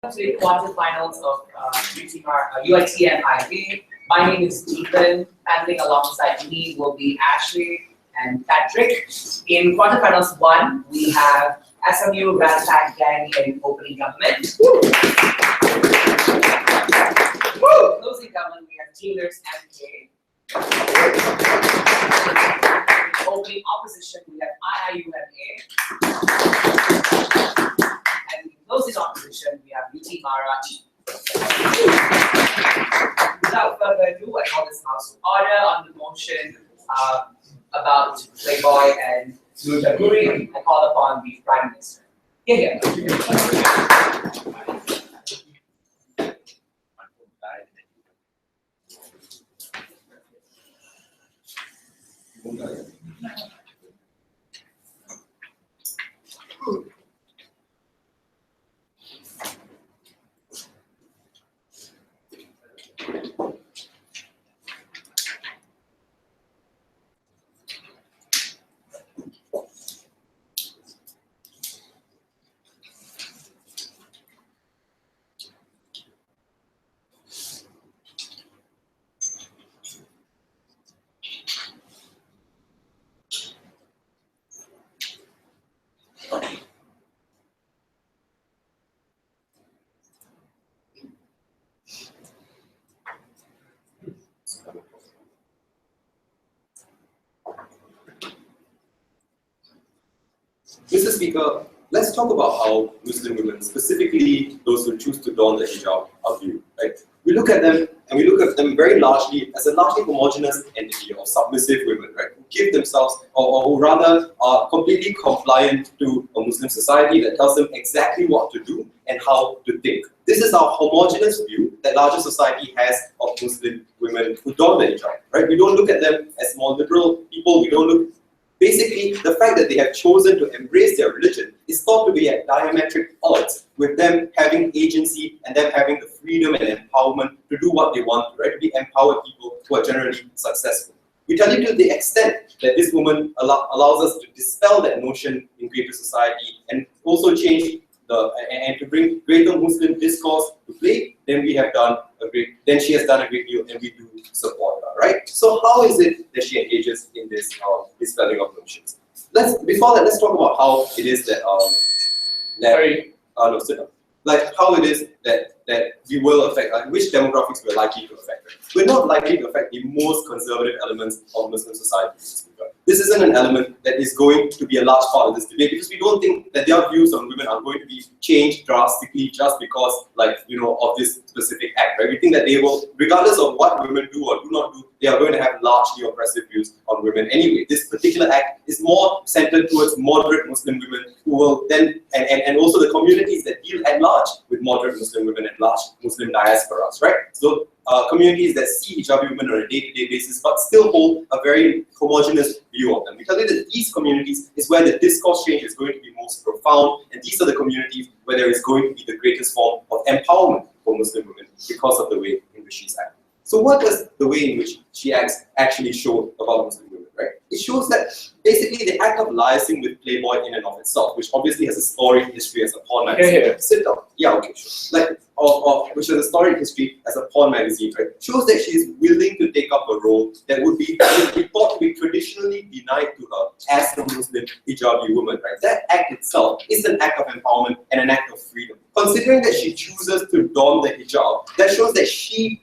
To the quarterfinals of UiTM IV. My name is Ethan. Paddling alongside me will be Ashley and Patrick. In quarterfinals 1, we have SMU, Ragtag Gang, and Opening Government. Closing government, we have Taylor's MK. Opening opposition, we have IIUM. And in closing opposition, we have Mubarrat. Without further ado, I call this house to order on the motion about Playboy and Noor Tagouri. I call upon the Prime Minister. Here. Mr. Speaker, let's talk about how Muslim women, specifically those who choose to don the hijab, are viewed. Right? We look at them, and we look at them very largely as a largely homogeneous entity of submissive women, right? Who give themselves, or who rather are completely compliant to a Muslim society that tells them exactly what to do and how to think. This is our homogeneous view that larger society has of Muslim women who don the hijab, right? We don't look at them as more liberal people. We don't look. Basically, the fact that they have chosen to embrace their religion is thought to be at diametric odds with them having agency and them having the freedom and empowerment to do what they want, right? To be empowered people who are generally successful. We tell you to the extent that this woman allows us to dispel that notion in greater society and also change and to bring greater Muslim discourse to play, then she has done a great deal, and we do support her, right? So how is it that she engages in this dispelling of notions? Before that, let's talk about how it is that how it is that we will affect, which demographics we're likely to affect. We're not likely to affect the most conservative elements of Muslim society. This isn't an element that is going to be a large part of this debate because we don't think that their views on women are going to be changed drastically just because, of this specific act, right? We think that they will, regardless of what women do or do not do, they are going to have largely oppressive views on women anyway. This particular act is more centered towards moderate Muslim women who will then, and also the communities that deal at large with moderate Muslim women and large Muslim diasporas, right? So communities that see hijabi women on a day-to-day basis but still hold a very homogeneous view of them. Because these communities is where the discourse change is going to be most profound, and these are the communities where there is going to be the greatest form of empowerment for Muslim women because of the way in which she's acting. So what does the way in which she acts actually show about Muslim women, right? It shows that basically the act of liaising with Playboy in and of itself, which obviously has a storied history as a porn magazine. Sit down. Yeah, okay, sure. Which has a storied history as a porn magazine, right? Shows that she is willing to take up a role that would be thought to be traditionally denied to her as a Muslim hijabi woman, right? That act itself is an act of empowerment and an act of freedom. Considering that she chooses to don the hijab, that shows that she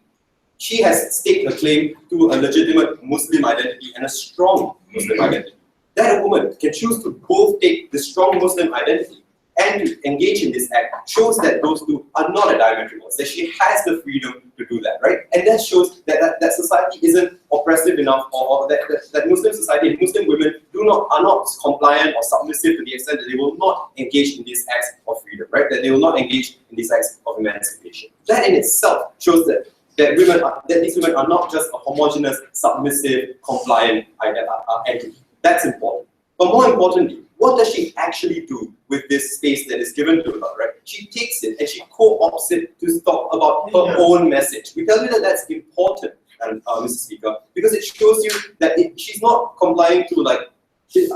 has staked a claim to a legitimate Muslim identity and a strong Muslim identity. That a woman can choose to both take the strong Muslim identity and to engage in this act shows that those two are not at diametric odds, that she has the freedom to do that, right? And that shows that society isn't oppressive enough, or that Muslim society and Muslim women are not compliant or submissive to the extent that they will not engage in these acts of freedom, right? That they will not engage in these acts of emancipation. That in itself shows that these women are not just a homogeneous, submissive, compliant entity. That's important. But more importantly, what does she actually do with this space that is given to her, right? She takes it and she co-opts it to talk about her own message. We tell you that that's important, Mr. Speaker, because it shows you that she's not complying to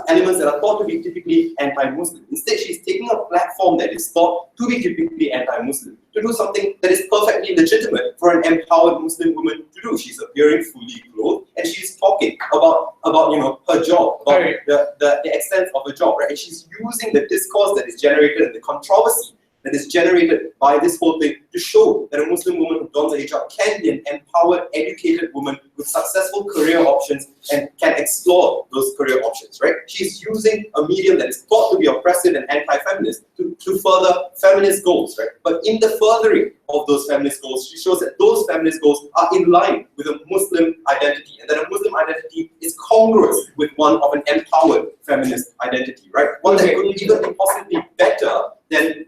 elements that are thought to be typically anti-Muslim. Instead, she's taking a platform that is thought to be typically anti-Muslim to do something that is perfectly legitimate for an empowered Muslim woman to do. She's appearing fully clothed and she's talking about her job, about the extent of her job, right? And she's using the discourse that is generated and the controversy that is generated by this whole thing to show that a Muslim woman who dons a hijab can be an empowered, educated woman with successful career options and can explore those career options, right? She's using a medium that is thought to be oppressive and anti-feminist to further feminist goals, right? But in the furthering of those feminist goals, she shows that those feminist goals are in line with a Muslim identity and that a Muslim identity is congruous with one of an empowered feminist identity, right? One that could even be possibly better than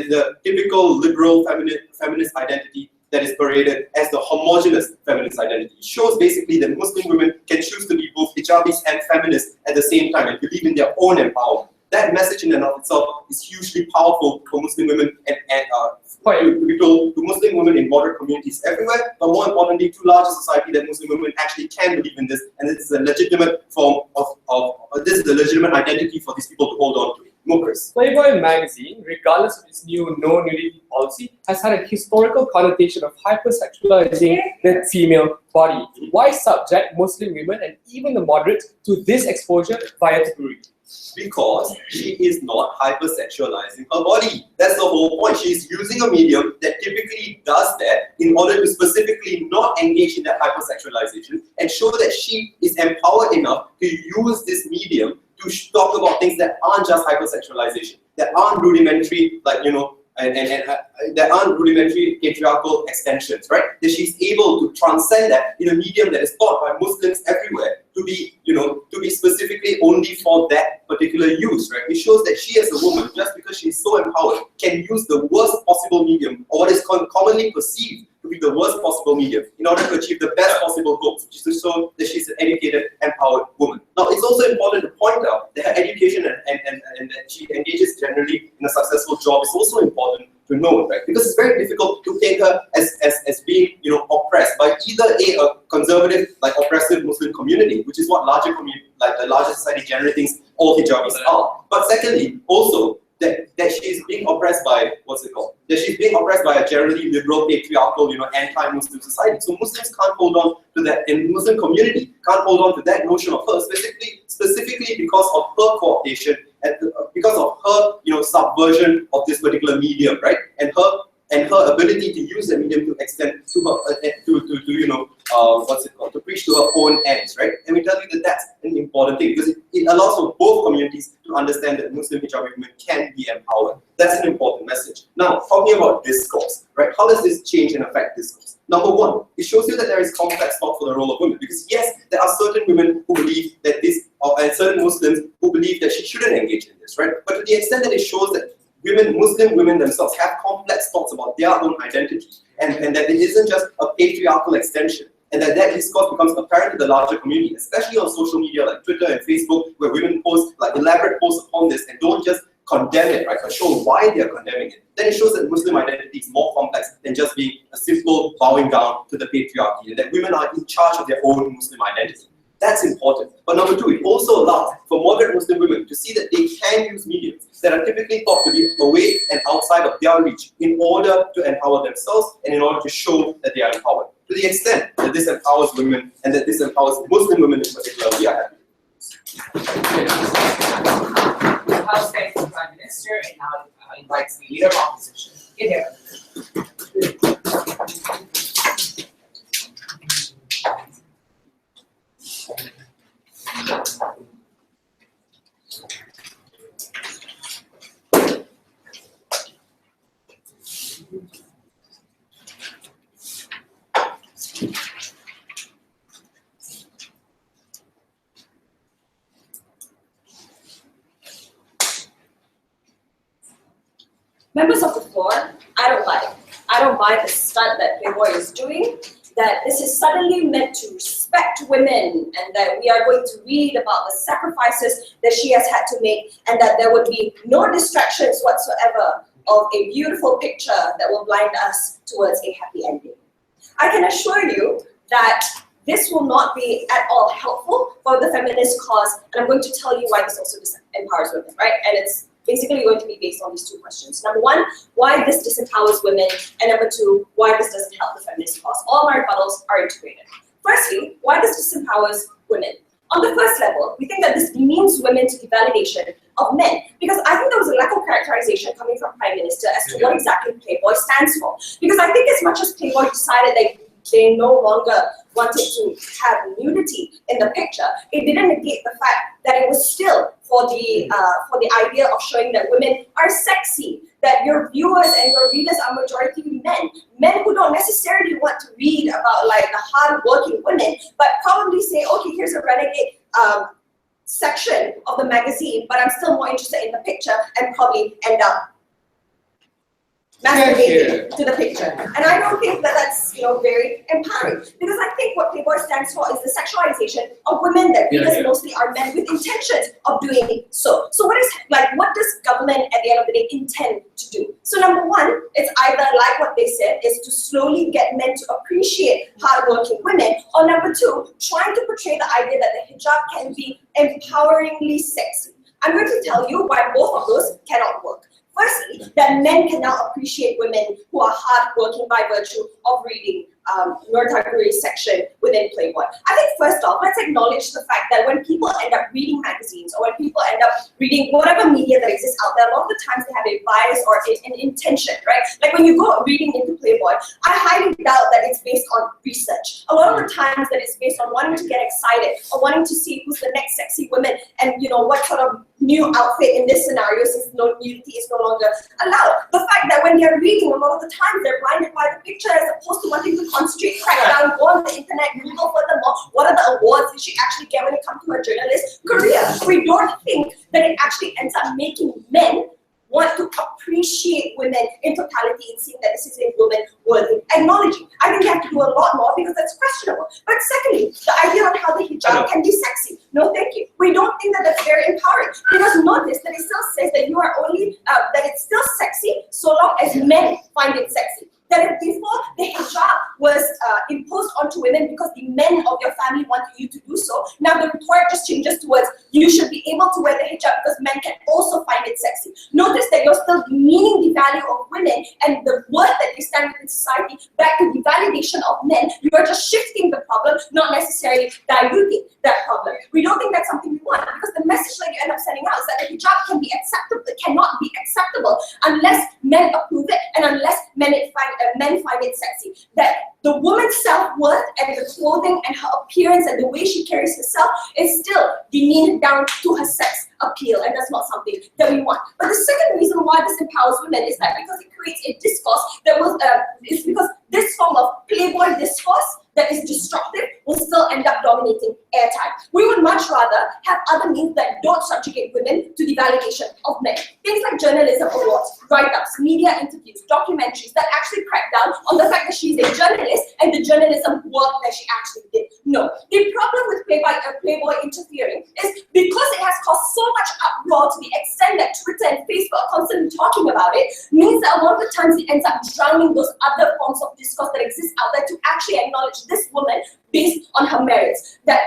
the typical liberal feminist identity that is paraded as the homogeneous feminist identity. It shows basically that Muslim women can choose to be both hijabis and feminists at the same time and believe in their own empowerment. That message in and of itself is hugely powerful for Muslim women and to be told to Muslim women in moderate communities everywhere, but more importantly to larger society that Muslim women actually can believe in this, and this is a legitimate form this is a legitimate identity for these people to hold on to. Muqriz. Playboy Magazine, regardless of its new no nudity policy, has had a historical connotation of hypersexualizing the female body. Why subject Muslim women and even the moderates to this exposure via Tagouri? Because she is not hypersexualizing her body. That's the whole point. She's using a medium that typically does that in order to specifically not engage in that hypersexualization and show that she is empowered enough to use this medium to talk about things that aren't just hypersexualization, that aren't rudimentary, that aren't rudimentary patriarchal extensions, right? That she's able to transcend that in a medium that is taught by Muslims everywhere to be, to be specifically only for that particular use, right? It shows that she as a woman, just because she is so empowered, can use the worst possible medium, or what is commonly perceived to be the worst possible medium, in order to achieve the best possible goals, which is to show that she's an educated, empowered woman. Now, it's also important to point out that her education and that she engages generally in a successful job is also important to know, right? Because it's very difficult to take her as being, oppressed by either a conservative, oppressive Muslim community, which is what larger community, the larger society generally thinks all hijabis are. But secondly, also that she's being oppressed by that she's being oppressed by a generally liberal, patriarchal, anti-Muslim society. So Muslims can't hold on to that, and the Muslim community can't hold on to that notion of her, specifically because of her cooptation and because of her, subversion of this particular medium, right? And her ability to use the medium to extend to her, to preach to her own ends, right? And we tell you that that's an important thing because it allows for both communities to understand that Muslim hijabi women can be empowered. That's an important message. Now, talking about discourse, right? How does this change and affect discourse? Number one, it shows you that there is complex thought for the role of women, because yes, there are certain women who believe that and certain Muslims who believe that she shouldn't engage in this, right? But to the extent that it shows that Muslim women themselves have complex thoughts about their own identity, and that it isn't just a patriarchal extension, and that discourse becomes apparent to the larger community, especially on social media like Twitter and Facebook, where women post elaborate posts upon this and don't just condemn it, right, or show why they are condemning it. Then it shows that Muslim identity is more complex than just being a simple bowing down to the patriarchy, and that women are in charge of their own Muslim identity. That's important. But number two, it also allows for moderate Muslim women to see that they can use mediums that are typically thought to be away and outside of their reach in order to empower themselves and in order to show that they are empowered. To the extent that this empowers women and that this empowers Muslim women in particular, we are happy. The House thanks the Prime Minister and now invites the Leader of Opposition. Get here. Members of the floor, I don't buy the stunt that Playboy is doing, that this is suddenly meant to respect women and that we are going to read about the sacrifices that she has had to make and that there would be no distractions whatsoever of a beautiful picture that will blind us towards a happy ending. I can assure you that this will not be at all helpful for the feminist cause, and I'm going to tell you why this also disempowers women, right? And it's basically going to be based on these two questions. Number one, why this disempowers women, and number two, why this doesn't help the feminist cause. All my rebuttals are integrated. Firstly, why this disempowers women. On the first level, we think that this demeans women to the validation of men, because I think there was a lack of characterization coming from Prime Minister as to what exactly Playboy stands for. Because I think as much as Playboy decided that they no longer wanted to have nudity in the picture, it didn't negate the fact that it was still for the idea of showing that women are sexy, that your viewers and your readers are majority men who don't necessarily want to read about like the hard-working women, but probably say, okay, here's a renegade section of the magazine, but I'm still more interested in the picture, and probably end up masturbating to the picture. And I don't think that that's very empowering, because I think what Playboy stands for is the sexualization of women that readers mostly are men with intentions of doing so. So what does government at the end of the day intend to do? So number one, it's either like what they said, is to slowly get men to appreciate hardworking women, or number two, trying to portray the idea that the hijab can be empoweringly sexy. I'm going to tell you why both of those cannot work. Firstly, that men can now appreciate women who are hardworking by virtue of reading Noor Tagouri's section within Playboy. I think first off, let's acknowledge the fact that when people end up reading magazines, or when people end up reading whatever media that exists out there, a lot of the times they have a bias or an intention, right? Like when you go reading into Playboy, I highly doubt that it's based on research. A lot of the times that it's based on wanting to get excited, or wanting to see who's the next sexy woman, and what sort of new outfit in this scenario, since nudity is no longer allowed. The fact that when they're reading, a lot of the times they're blinded by the picture as opposed to wanting to concentrate, crack down, go on the internet, Google furthermore, what are the awards did she actually get when it comes to her journalist career? We don't think that it actually ends up making men want to appreciate women in totality and seeing that this is a woman worthy acknowledging. I think we have to do a lot more, because that's questionable. But secondly, the idea on how the hijab can be sexy. No, thank you. We don't think that that's very empowering, because notice that it still says that you are only, that it's still sexy so long as men find it sexy. That before the hijab was imposed onto women because the men of your family wanted you to do so, now the rhetoric just changes towards you should be able to wear the hijab because men can also find it sexy. Notice that you're still demeaning the value of women and the worth that they stand within society back to the validation of men. You are just shifting the problem, not necessarily diluting that problem. We don't think that's something we want, because the message that you end up sending out is that the hijab can be acceptable, it cannot be acceptable unless men approve it, and unless men find it sexy. That the woman's self-worth and the clothing and her appearance and the way she carries herself is still demeaned down to her sex appeal, and that's not something that we want. But the second reason why this empowers women is that because it creates a discourse that was, it's because this form of Playboy discourse that is destructive will still end up dominating airtime. We would much rather have other means that don't subjugate women to the validation of men. Things like journalism awards, write-ups, media interviews, documentaries that actually crack down on the fact that she's a journalist and the journalism work that she actually did. No, the problem with Playboy interfering is because it has caused so much uproar to the extent that Twitter and Facebook are constantly talking about it, means that a lot of the times it ends up drowning those other forms of discourse that exist out there to actually acknowledge this woman based on her merits. That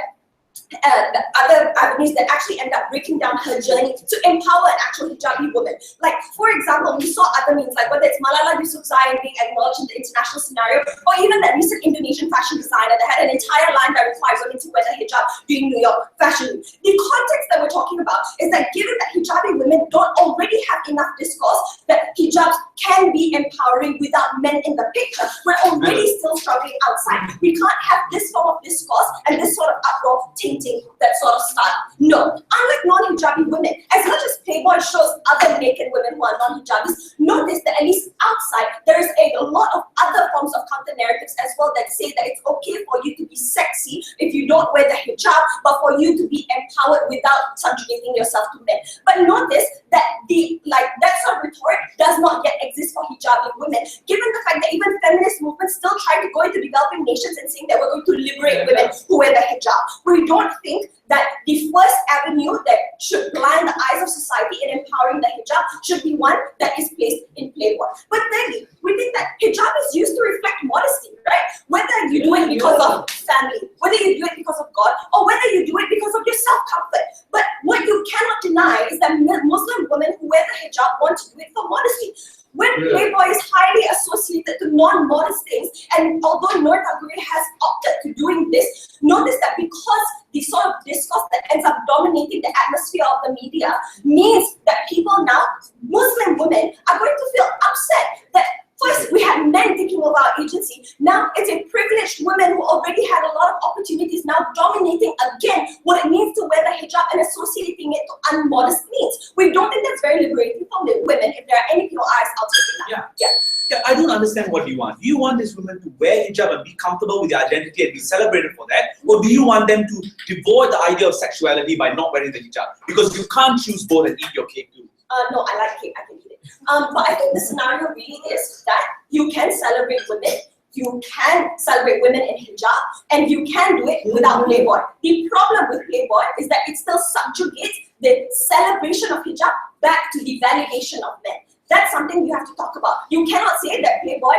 the other avenues that actually end up breaking down her journey to empower an actual hijabi woman. Like, for example, we saw other means, like whether it's Malala Yousafzai being acknowledged in the international scenario, or even that recent Indonesian fashion designer that had an entire line that requires women to wear the hijab during New York Fashion Week. The context that we're talking about is that given that hijabi women don't already have enough discourse that hijabs can be empowering without men in the picture, we're already still struggling outside. We can't have this form of discourse and this sort of uproar tainting that sort of style. No, unlike non-hijabi women, as much as Playboy shows other naked women who are non-hijabis, notice that at least outside there is a lot of other forms of counter-narratives as well that say that it's okay for you to be sexy if you don't wear the hijab, but for you to be empowered without subjugating yourself to men. But notice that that sort of rhetoric does not yet exist for hijabi women, given the fact that even feminist movements still try to go into developing nations and saying that we're going to liberate women who wear the hijab. We don't think that the first avenue that should blind the eyes of society in empowering the hijab should be one that is placed in Playboy. But thirdly, we think that hijab is used to reflect modesty. right? Whether you do it because of family, whether you do it because of God, or whether you do it because of your self-comfort. But what you cannot deny is that Muslim women who wear the hijab want to do it for modesty. When Playboy is highly associated to non-modest things, and although Noor Tagouri has opted to doing this, notice that because the sort of discourse that ends up dominating the atmosphere of the media means that people now, Muslim women, are going to feel upset that first we had men taking over our agency, now it's a privileged woman who already had a lot of opportunities now dominating again what it means to wear the hijab and associating it to unmodest means. We don't think that's very liberating for the women. If there are any POIs, I'll take it now. Yeah, I don't understand what you want. Do you want these women to wear hijab and be comfortable with their identity and be celebrated for that? Or do you want them to devoid the idea of sexuality by not wearing the hijab? Because you can't choose both and eat your cake too. No, I like cake, I can eat it. But I think the scenario really is that you can celebrate women, you can celebrate women in hijab, and you can do it without Playboy. The problem with Playboy is that it still subjugates the celebration of hijab back to the validation of men. That's something you have to talk about. You cannot say that Playboy,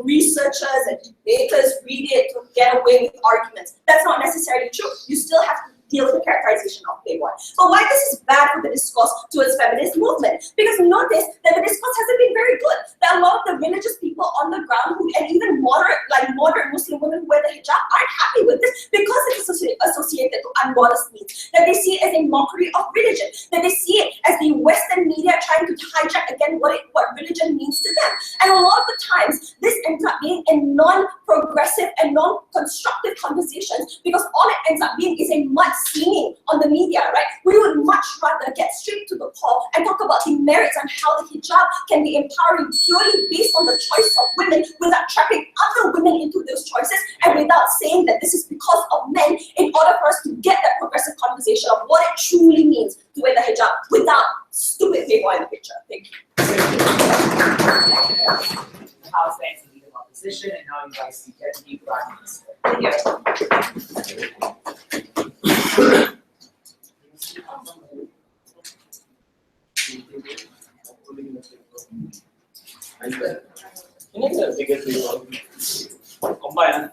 researchers and debaters read it to get away with arguments. That's not necessarily true. You still have to deal with the characterization of Playboy. But why this is bad for the discourse towards feminist movement? Because notice that the discourse hasn't been very good. There are a lot of the religious people on the ground who, and even moderate Muslim women who wear the hijab aren't happy with this because it's associated to unmodest means. That they see it as a mockery of religion. That they see it as the Western media trying to hijack again what religion means to them. And a lot of the times, this ends up being a non-progressive and non-constructive conversations because all it ends up being is a much singing on the media, right? We would much rather get straight to the core and talk about the merits and how the hijab can be empowering purely based on the choice of women without trapping other women into those choices and without saying that this is because of men in order for us to get that progressive conversation of what it truly means to wear the hijab without stupid Playboy in the picture. Thank you. How stands the legal opposition and how you guys see that deep arguments. Thank you. Can I get a bigger table? Combine.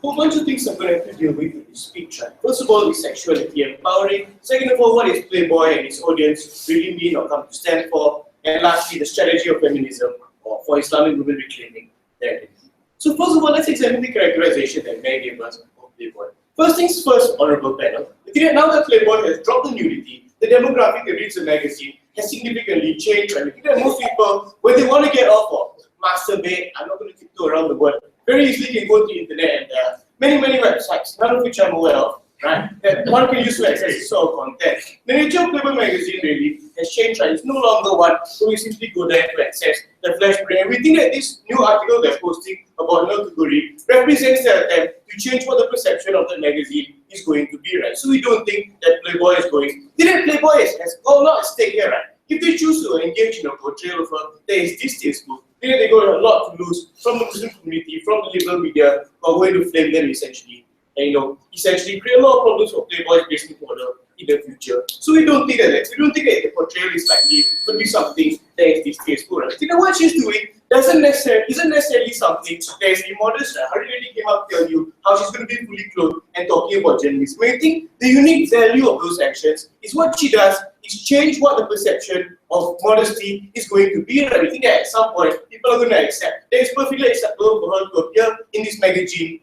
whole bunch of things I'm going to have to deal with in this speech. First of all, is sexuality empowering? Second of all, what is Playboy and its audience really mean or come to stand for? And lastly, the strategy of feminism or for Islamic women reclaiming their identity. So first of all, let's examine the characterization that May gave us of Playboy. First things first, honorable panel. Now that Playboy has dropped the nudity, the demographic that reads the magazine has significantly changed. And most people, when they want to get off of masturbate, I'm not going to tiptoe around the word, very easily can go to the internet and there are many websites, none of which I'm aware of, right? That one can use to access this sort of content. The nature of Playboy Magazine really has changed, right? It's no longer one where we simply go there to access the flash brain. And we think that this new article they're posting about Tagouri represents their attempt to change what the perception of the magazine is going to be, right? So we don't think that Playboy is going. Playboy has a lot at stake here, right? If they choose to engage in a portrayal of her that is distasteful, then they got a lot to lose from the Muslim community, from the liberal media, who are going to flame them essentially. And essentially create a lot of problems for Playboy's business model in the future. So we don't think that the portrayal is likely to be something that is distasteful. Right? What she's doing isn't necessarily something that is immodest. Her really came up to tell you how she's going to be fully clothed and talking about journalism. I think the unique value of those actions is what she does is change what the perception of modesty is going to be. I think that at some point people are going to accept that it's perfectly acceptable for her to appear in this magazine,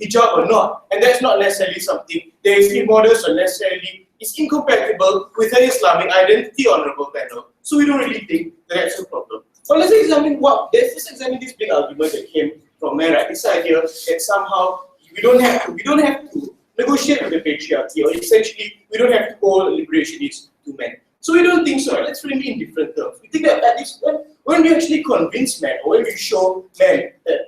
hijab or not, and that's not necessarily something that is immodest or necessarily is incompatible with her Islamic identity, honorable panel. So we don't really think that that's a problem. So let's examine this big argument that came from Ameera. This idea that somehow we don't have to negotiate with the patriarchy, or essentially we don't have to call liberationists to men. So we don't think so. Let's frame it in different terms. We think that at least when we actually convince men, or when we show men that,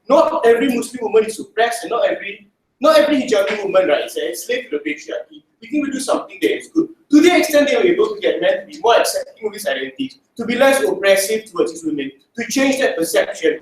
not every Muslim woman is oppressed, and not every hijabi woman, right, is a slave to the patriarchy, we think we do something that is good. To the extent they were able to get men to be more accepting of these identities, to be less oppressive towards these women, to change that perception,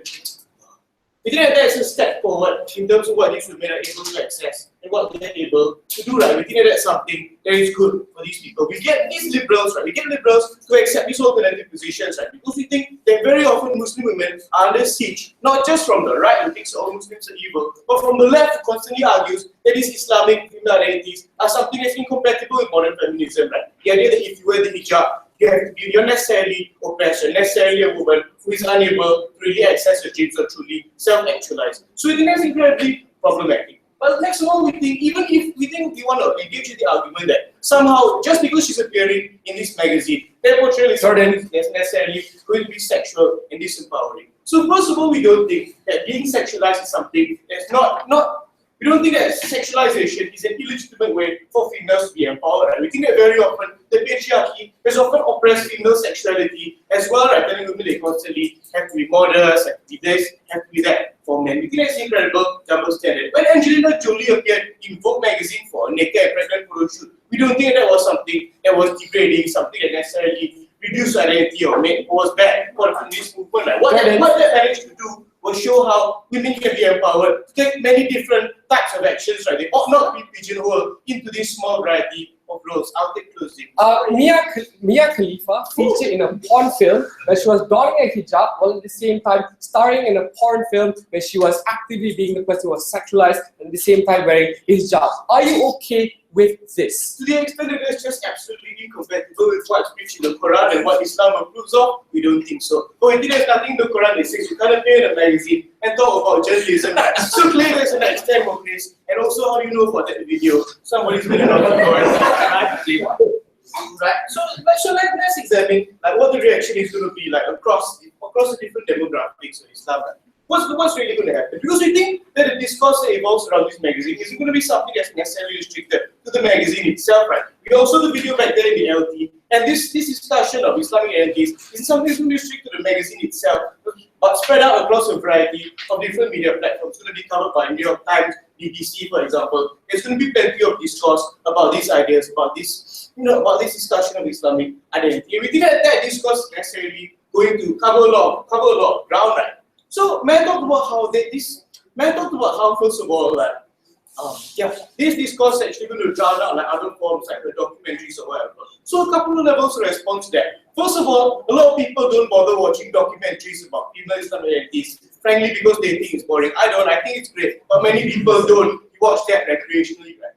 we think that is a step forward in terms of what these women are able to access and what they're able to do, right? We think that that's something that is good for these people. We get these liberals, right? We get liberals to accept these alternative positions, right? Because we think that very often Muslim women are under siege, not just from the right who thinks all Muslims are evil, but from the left who constantly argues that these Islamic female identities are something that's incompatible with modern feminism, right? The idea that if you wear the hijab, you're necessarily oppressed, you're necessarily a woman who is unable to really access her dreams or truly self-actualize. So we think that's incredibly problematic. But next of all, we think, even if we think we want to engage in the argument that somehow, just because she's appearing in this magazine, her portrayal is not necessarily going to be sexual and disempowering. So first of all, we don't think that being sexualized is something that's we don't think that sexualization is an illegitimate way for females to be empowered. Right? We think that very often the patriarchy has often oppressed female sexuality as well, right? Telling women they constantly have to be modest, have to be this, have to be that for men. We think that's an incredible double standard. When Angelina Jolie appeared in Vogue magazine for a naked and pregnant photo shoot, we don't think that was something that was degrading, something that necessarily reduced identity or was bad for the feminist movement. Like what that managed to do will show how women can be empowered to take many different types of actions, right? They ought not be pigeonholed into this small variety of roles. I'll take closing. Mia Khalifa featured in a porn film where she was donning a hijab while at the same time starring in a porn film where she was actively being the person who was sexualized and at the same time wearing hijab. Are you okay with this? To the extent that it's just absolutely incompatible with what's preached in the Quran and what Islam approves of, we don't think so. But we think there's nothing in the Quran that says you can't appear in a magazine and talk about journalism. So clear there's an extent of this. And also, how do you know about that video? Somebody's been on the right? So let's examine what the reaction is going to be across the different demographics of Islam. What's really going to happen? Because we think that the discourse that evolves around this magazine isn't going to be something that's necessarily restricted to the magazine itself, right? We also the video back there in the LT, and this discussion of Islamic identities isn't something that's going to be restricted to the magazine itself, but spread out across a variety of different media platforms. It's going to be covered by New York Times, BBC, for example. There's going to be plenty of discourse about these ideas, about this, about this discussion of Islamic identity. We think that discourse is necessarily going to cover a lot of ground, right? So, man talked about how first of all, this discourse is actually going to drown out other forms like the documentaries or whatever. So, a couple of levels to respond to that. First of all, a lot of people don't bother watching documentaries about female Islamic identities, frankly, because they think it's boring. I don't. I think it's great, but many people don't watch that recreationally. Right?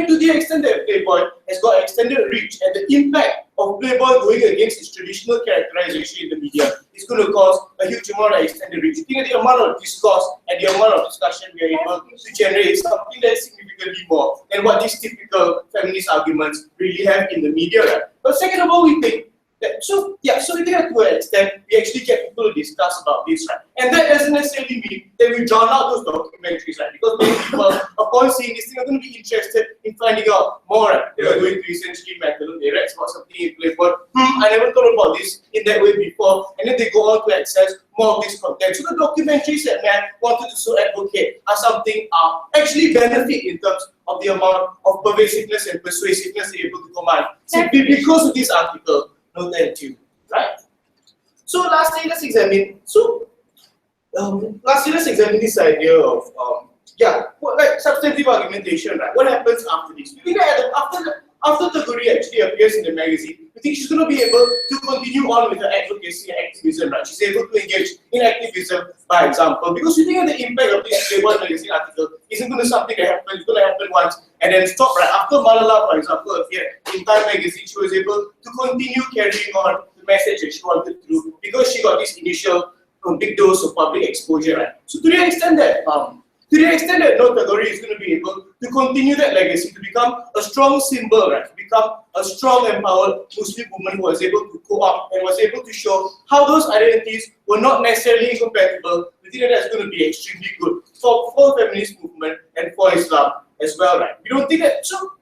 To the extent that Playboy has got extended reach and the impact of Playboy going against its traditional characterization in the media is going to cause a huge amount of extended reach. I think the amount of discourse and the amount of discussion we are able to generate is something that is significantly more than what these typical feminist arguments really have in the media. Right? But second of all, we think that, so we think that to an extent, we actually get people to discuss about this, right? And that doesn't necessarily mean that we drown out those documentaries, right? Because many people, upon seeing this thing, are going to be interested in finding out more, right? They're going to essentially Macdonald, they read about something in Playboy. I never thought about this in that way before. And then they go on to access more of this content. So the documentaries that man wanted to so advocate are something actually benefit in terms of the amount of pervasiveness and persuasiveness they're able to command. Simply because of this article. No, thank you. Right. So lastly, let's examine. This idea of substantive argumentation. Right. What happens after this? We think that after Tagouri actually appears in the magazine, we think she's going to be able to continue on with her advocacy and activism. Right. She's able to engage in activism, by example, because we think that the impact of this Playboy magazine article isn't going to be something that happens. It's going to happen once and then stop. Right after Malala, for example, appeared in Time magazine, she was able to continue carrying on the message that she wanted to because she got this initial big dose of public exposure. Right? So to the extent that Noor Tagouri is going to be able to continue that legacy, to become a strong symbol, right? To become a strong, empowered Muslim woman who was able to co-opt and was able to show how those identities were not necessarily incompatible. We think that's going to be extremely good for the feminist movement and for Islam as well, right? We don't think that. So,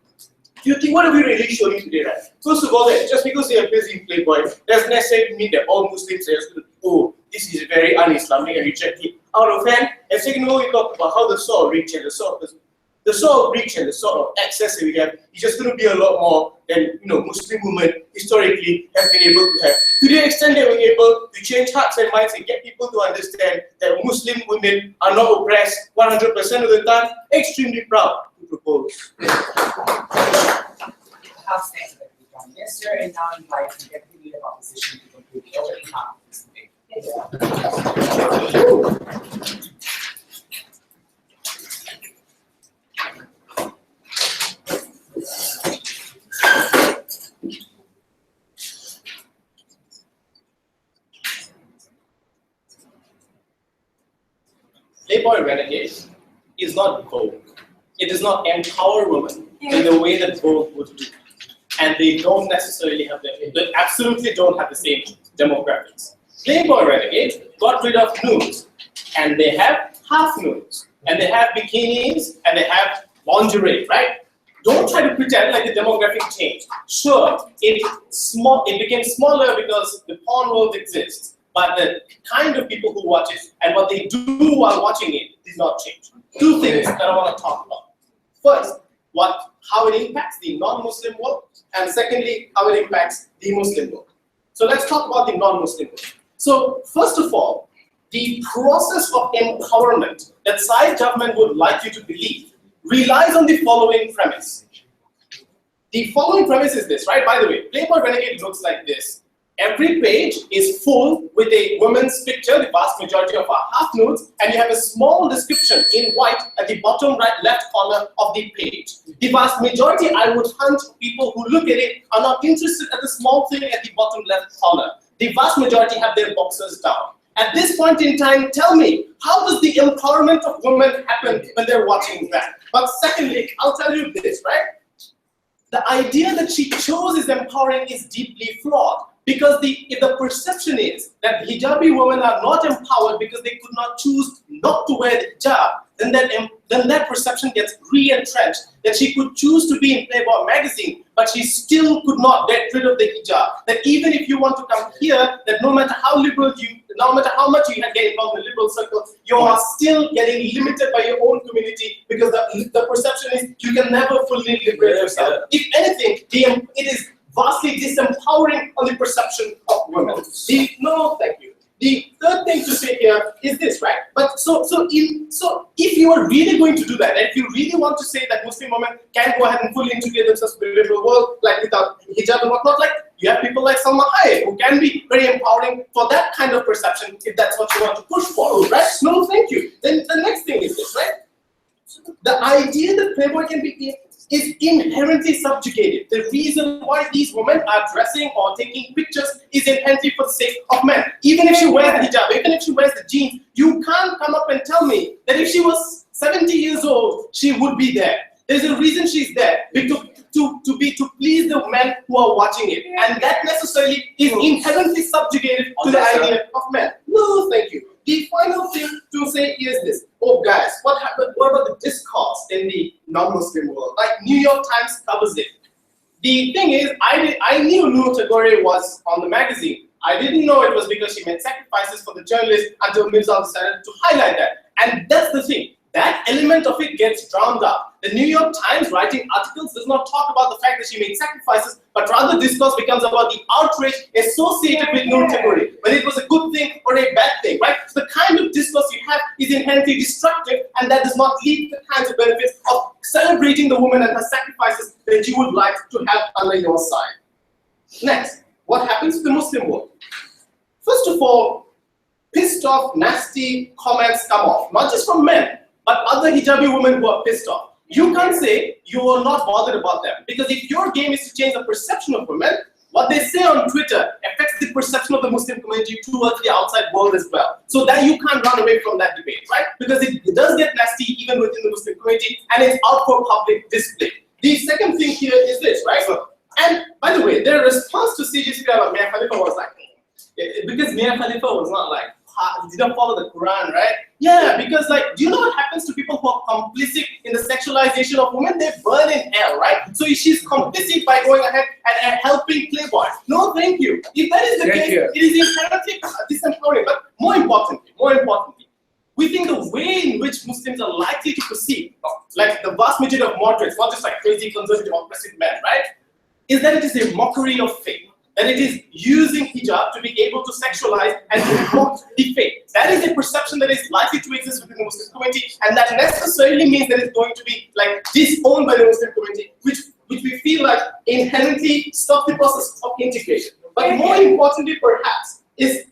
do you think what are we really showing today, right? First of all, that just because they appear in Playboy doesn't necessarily mean that all Muslims are just going to this is very un-Islamic and reject it out of hand. And second of all, we talk about how the sort of reach and the sort of reach and the sort of access that we have is just going to be a lot more than Muslim women historically have been able to have. To the extent that we're able to change hearts and minds and get people to understand that Muslim women are not oppressed 100% of the time, extremely proud to propose. House thanks for the done yesterday, and now invite the Deputy Leader of Opposition to conclude the opening half of this debate. Playboy Renegade is not Vogue. It does not empower women in the way that Vogue would do. And they don't necessarily have they absolutely don't have the same demographics. Playboy Renegade got rid of nudes, and they have half nudes, and they have bikinis, and they have lingerie, right? Don't try to pretend like the demographic changed. Sure, it became smaller because the porn world exists, but the kind of people who watch it and what they do while watching it did not change. Two things that I want to talk about. First, how it impacts the non-Muslim world, and secondly, how it impacts the Muslim world. So let's talk about the non-Muslim world. So first of all, the process of empowerment that Said government would like you to believe relies on the following premise. The following premise is this, right? By the way, Playboy Renegade looks like this. Every page is full with a woman's picture, the vast majority of our half nudes, and you have a small description in white at the bottom right left corner of the page. The vast majority, I would hunt people who look at it are not interested at the small thing at the bottom left corner. The vast majority have their boxes down. At this point in time, tell me, how does the empowerment of women happen when they're watching that? But secondly, I'll tell you this, right? The idea that she chose is empowering is deeply flawed. Because if the perception is that hijabi women are not empowered because they could not choose not to wear the hijab, then that perception gets re-entrenched. That she could choose to be in Playboy Magazine, but she still could not get rid of the hijab. That even if you want to come here, that no matter how much you get involved in the liberal circle, you are still getting limited by your own community because the perception is you can never fully liberate yourself. If anything, it is vastly disempowering on the perception of women. No, thank you. The third thing to say here is this, right? But so if you are really going to do that, and if you really want to say that Muslim women can go ahead and fully integrate themselves with the liberal world, like without hijab and whatnot, like you have people like Salma Hayek who can be very empowering for that kind of perception if that's what you want to push for, right? No, thank you. Then the next thing is this, right? The idea that Playboy can be is inherently subjugated. The reason why these women are dressing or taking pictures is inherently for the sake of men. Even if she wears the hijab, even if she wears the jeans, you can't come up and tell me that if she was 70 years old, she would be there. There's a reason she's there, to please the men who are watching it. And that necessarily is inherently subjugated to the idea of men. No, thank you. The final thing to say is this. Oh guys, what happened? What about the discourse in the non-Muslim world? Like New York Times covers it. The thing is, I knew Noor Tagouri was on the magazine. I didn't know it was because she made sacrifices for the journalist until Mirza decided to highlight that. And that's the thing. That element of it gets drowned out. The New York Times writing articles does not talk about the fact that she made sacrifices, but rather discourse becomes about the outrage associated with Noor Tagouri, whether it was a good thing or a bad thing, right? So the kind of discourse you have is inherently destructive, and that does not lead to the kinds of benefits of celebrating the woman and her sacrifices that you would like to have under your side. Next, what happens to the Muslim world? First of all, pissed off, nasty comments come off, not just from men, but other hijabi women who are pissed off. You can't say you are not bothered about them, because if your game is to change the perception of women, what they say on Twitter affects the perception of the Muslim community towards the outside world as well. So that you can't run away from that debate, right? Because it does get nasty even within the Muslim community, and it's out for public display. The second thing here is this, right? And by the way, their response to CGC about Mia Khalifa was like, because Mia Khalifa was not like, didn't follow the Quran, right? Yeah, because like, do you know what happens to people who are complicit in the sexualization of women? They burn in hell, right? So she's complicit by going ahead and helping Playboy. No, thank you. If that is the case, it is inherently disempowering. But more Muslims are likely to perceive, like the vast majority of moderates, not just like crazy conservative oppressive men, right? Is that it is a mockery of faith. That it is using hijab to be able to sexualize and to mock the faith. That is a perception that is likely to exist within the Muslim community, and that necessarily means that it's going to be like disowned by the Muslim community, which we feel like inherently stops the process of integration. But more importantly, perhaps, is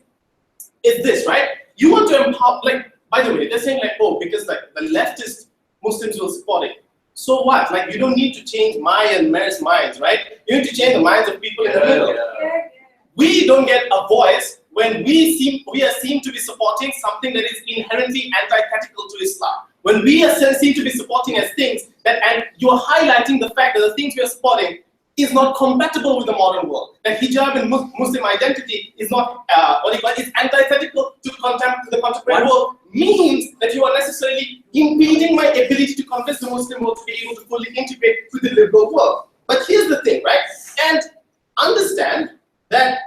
this, right? You want to empower, like, by the way, they're saying like, oh, because like the leftist Muslims will support it. So what? Like, you don't need to change my and Mary's minds, right? You need to change the minds of people in the middle. We don't get a voice when we are seen to be supporting something that is inherently antithetical to Islam. When we are seen to be supporting as things that, and you're highlighting the fact that the things we are supporting is not compatible with the modern world. That hijab and Muslim identity is not, is antithetical to the contemporary world, means that you are necessarily impeding my ability to convince the Muslim world to be able to fully integrate with the liberal world. But here's the thing, right? And understand that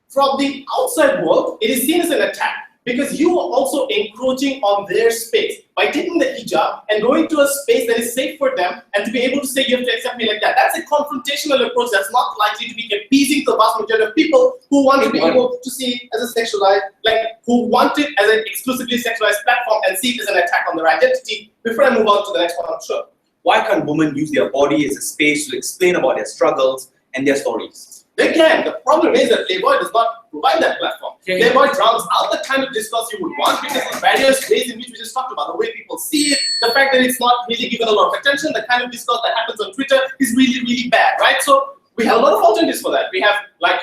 from the outside world, it is seen as an attack, because you are also encroaching on their space by taking the hijab and going to a space that is safe for them, and to be able to say you have to accept me like that. That's a confrontational approach that's not likely to be appeasing to the vast majority of people who want to be able to see it as a sexualized, like who want it as an exclusively sexualized platform and see it as an attack on their identity. Before I move on to the next one, I'm sure. Why can't women use their body as a space to explain about their struggles and their stories? They can. The problem is that Playboy does not provide that platform. Playboy drowns out the kind of discourse you would want because of various ways in which we just talked about. The way people see it, the fact that it's not really given a lot of attention, the kind of discourse that happens on Twitter is really, really bad, right? So we have a lot of alternatives for that. We have like,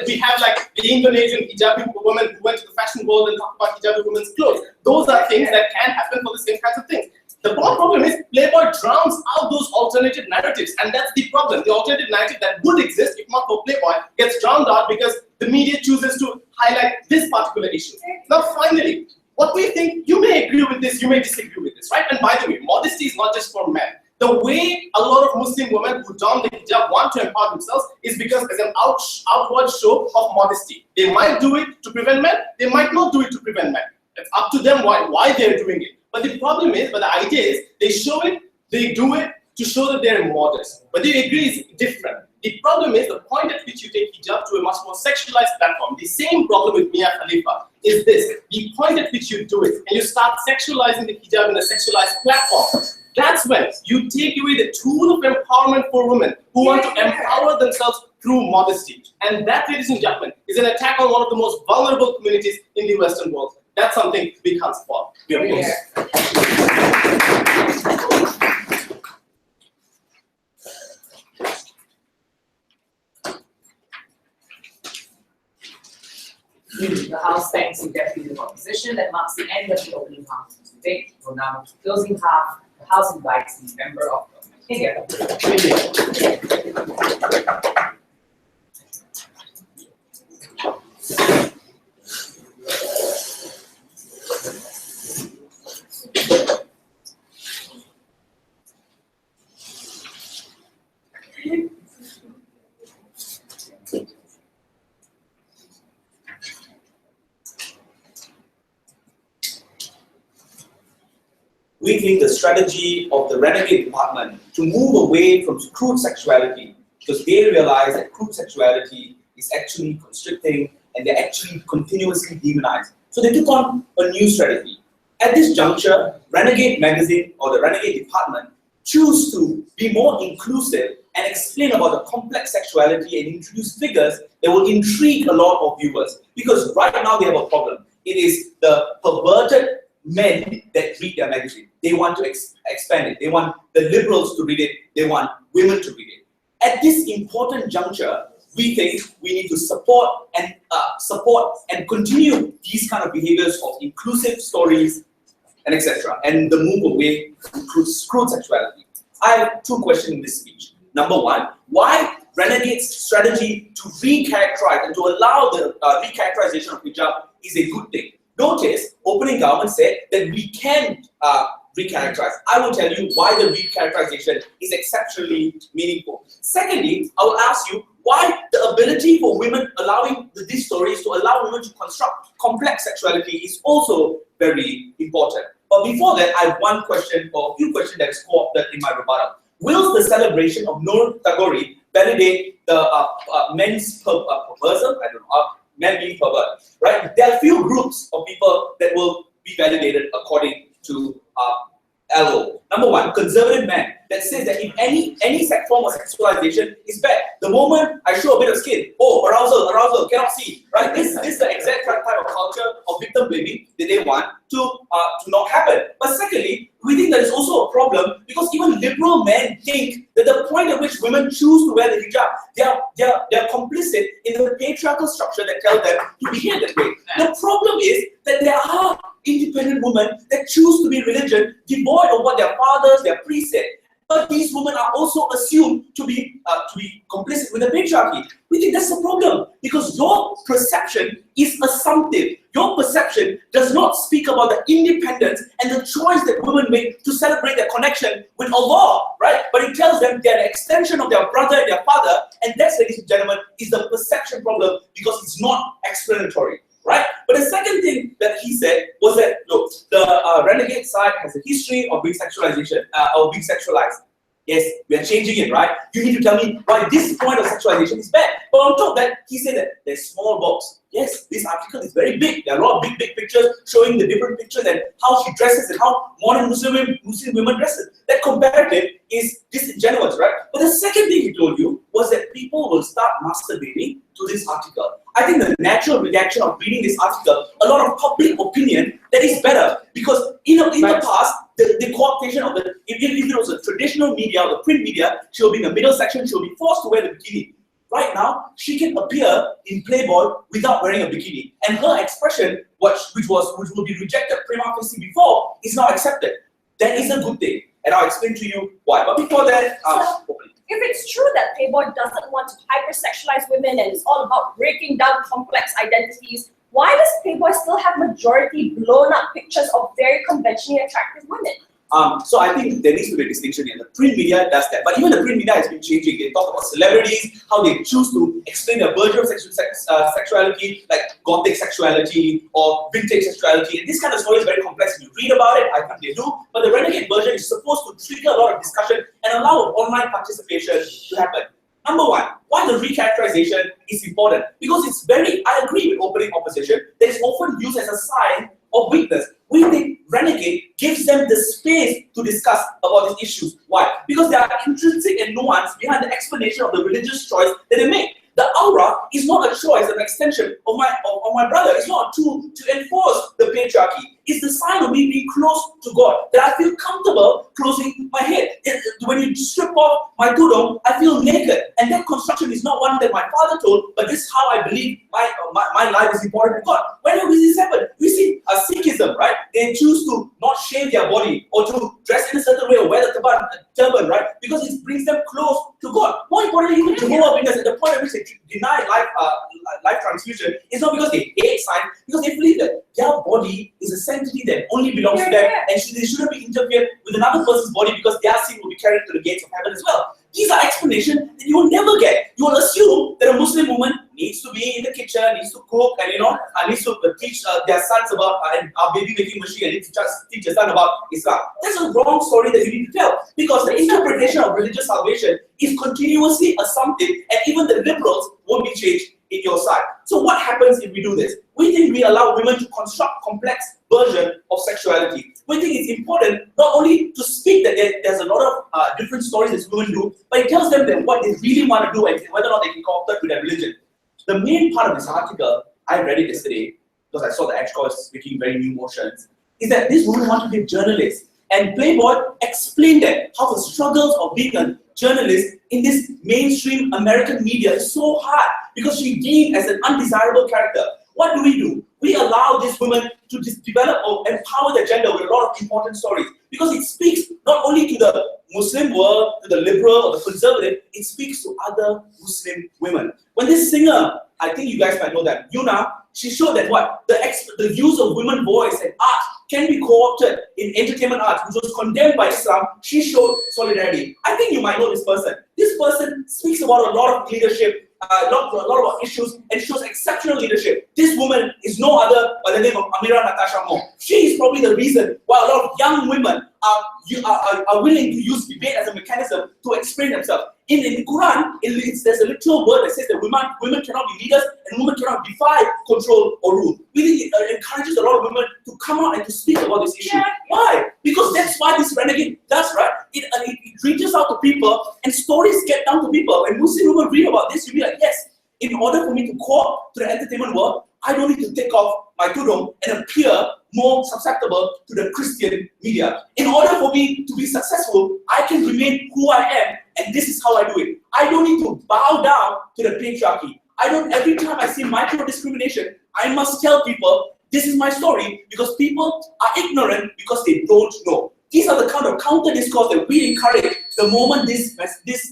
we have like the Indonesian hijabi woman who went to the fashion world and talked about hijabi women's clothes. Those are things that can happen for the same kinds of things. The problem is Playboy drowns out those alternative narratives, and that's the problem. The alternative narrative that would exist, if not for Playboy, gets drowned out because the media chooses to highlight this particular issue. Now, finally, what we think, you may agree with this, you may disagree with this, right? And by the way, modesty is not just for men. The way a lot of Muslim women who don the hijab want to empower themselves is because it's an outward show of modesty. They might do it to prevent men, they might not do it to prevent men. It's up to them why they're doing it. But the problem is, but the idea is, they show it, they do it to show that they're modest. But they agree is different. The problem is the point at which you take hijab to a much more sexualized platform. The same problem with Mia Khalifa is this. The point at which you do it, and you start sexualizing the hijab in a sexualized platform, that's when you take away the tool of empowerment for women who want to empower themselves through modesty. And that, ladies and gentlemen, is an attack on one of the most vulnerable communities in the Western world. That's something we can't support. We are The House thanks you, Deputy Leader of Opposition. That marks the end of the opening half of the debate. We'll now move to the closing half. The House invites the Member of Government. We think the strategy of the renegade department to move away from crude sexuality, because they realize that crude sexuality is actually constricting and they're actually continuously demonized. So they took on a new strategy. At this juncture, Renegade Magazine or the Renegade Department choose to be more inclusive and explain about the complex sexuality and introduce figures that will intrigue a lot of viewers. Because right now they have a problem. It is the perverted men that read their magazine. They want to expand it. They want the liberals to read it. They want women to read it. At this important juncture, we think we need to support and continue these kind of behaviors of inclusive stories and etc. And the move away from crude sexuality. I have two questions in this speech. Number one, why Renegade's strategy to recharacterize and to allow the recharacterization of hijab is a good thing? Notice, opening government said that we can recharacterize. I will tell you why the recharacterization is exceptionally meaningful. Secondly, I will ask you why the ability for women, allowing these stories to allow women to construct complex sexuality is also very important. But before that, I have one question or a few questions that is co-opted in my rebuttal. Will the celebration of Noor Tagouri validate the men's perversum? I don't know, men being pervert, right? There are a few groups of people that will be validated according to LO. Number one, conservative men that says that if any form of sexualization is bad. The moment I show a bit of skin, oh, arousal, cannot see, right? This is the exact type of culture of victim blaming that they want to not happen. But secondly, we think that is also a problem because even liberal men think that the point at which women choose to wear the hijab, they are complicit in the patriarchal structure that tells them to behave that way. The problem is that there are independent women that choose to be religion devoid of what their fathers, their priests said. But these women are also assumed to be complicit with the patriarchy. We think that's the problem because your perception is assumptive. Your perception does not speak about the independence and the choice that women make to celebrate their connection with Allah, right? But it tells them they're an extension of their brother and their father, and that, ladies and gentlemen, is the perception problem because it's not explanatory. Right? But the second thing that he said was that, look, the renegade side has a history of being sexualization, or being sexualized. Yes, we are changing it, right? You need to tell me why this point of sexualization is bad. But on top of that, he said that there's small box. Yes, this article is very big. There are a lot of big pictures showing the different pictures and how she dresses and how modern Muslim women dresses. That comparative is disingenuous, right? But the second thing he told you was that people will start masturbating to this article. I think the natural reaction of reading this article, a lot of public opinion, that is better because in the past, the co-optation of the, if it was a traditional media or the print media, she will be in the middle section, she will be forced to wear the bikini. Right now, she can appear in Playboy without wearing a bikini, and her expression, which will be rejected prima facie before, is now accepted. That is a good thing, and I'll explain to you why. But before that, if it's true that Playboy doesn't want to hypersexualize women and it's all about breaking down complex identities, why does Playboy still have majority blown up pictures of very conventionally attractive women? So I think there needs to be a distinction here. The print media does that, but even the print media has been changing. They talk about celebrities, how they choose to explain their version of sexuality, like gothic sexuality or vintage sexuality, and this kind of story is very complex. If you read about it, I think they do, but the renegade version is supposed to trigger a lot of discussion and allow online participation to happen. Number one, why the recharacterization is important? Because it's I agree with opening opposition, that is often used as a sign of weakness. We think renegade gives them the space to discuss about these issues. Why? Because there are intrinsic and nuance behind the explanation of the religious choice that they make. The aura is not a choice, an extension of my brother. It's not a tool to enforce the patriarchy. It's the sign of me being close to God, that I feel comfortable closing my head. When you strip off my tudung, I feel naked. And that construction is not one that my father told, but this is how I believe my life is important to God. Whenever this happen, we see a Sikhism, right? They choose to not shave their body or to dress in a certain way or wear the turban, right? Because it brings them close to God. More importantly, even Jehovah's Witnesses, at the point at which they deny life transfusion, it's not because they hate science, because they believe that their body is a sanctity that only belongs to them, and they shouldn't be interfered with another person's body because their sin will be carried to the gates of heaven as well. These are explanations that you will never get. You will assume that a Muslim woman needs to be in the kitchen, needs to cook, and needs to teach their sons about our baby making machine, and needs to teach their son about Islam. That's a wrong story that you need to tell, because the interpretation of religious salvation is continuously assumptive, and even the liberals won't be changed in your side. So what happens if we do this? We think we allow women to construct complex version of sexuality. We think it's important not only to speak that there's a lot of different stories that women do, but it tells them that what they really want to do and whether or not they can co-opt with their religion. The main part of this article, I read it yesterday because I saw the edge course making very new motions, is that this woman wanted to be a journalist. And Playboy explained that how the struggles of being a journalist in this mainstream American media is so hard because she's deemed as an undesirable character. What do? We allow this woman to develop or empower the gender with a lot of important stories because it speaks not only to the Muslim world, to the liberal or the conservative, it speaks to other Muslim women. When this singer, I think you guys might know that, Yuna, she showed that the use of women's voice and art can be co-opted in entertainment arts, which was condemned by Islam. She showed solidarity. I think you might know this person. This person speaks about a lot of leadership a lot about issues, and shows exceptional leadership. This woman is no other by the name of Ameera Natasha Moore. She is probably the reason why a lot of young women are willing to use debate as a mechanism to explain themselves. In the Quran, there's a literal word that says that women cannot be leaders and women cannot defy, control, or rule. Really, it encourages a lot of women to come out and to speak about this issue. Why? Because that's why this renegade does, right? It reaches out to people and stories get down to people. When Muslim women read about this, you'll be like, yes, in order for me to co-op to the entertainment world, I don't need to take off my tudung and appear more susceptible to the Christian media. In order for me to be successful, I can remain who I am, and this is how I do it. I don't need to bow down to the patriarchy. Every time I see micro-discrimination, I must tell people, this is my story, because people are ignorant because they don't know. These are the kind of counter-discourse that we encourage the moment this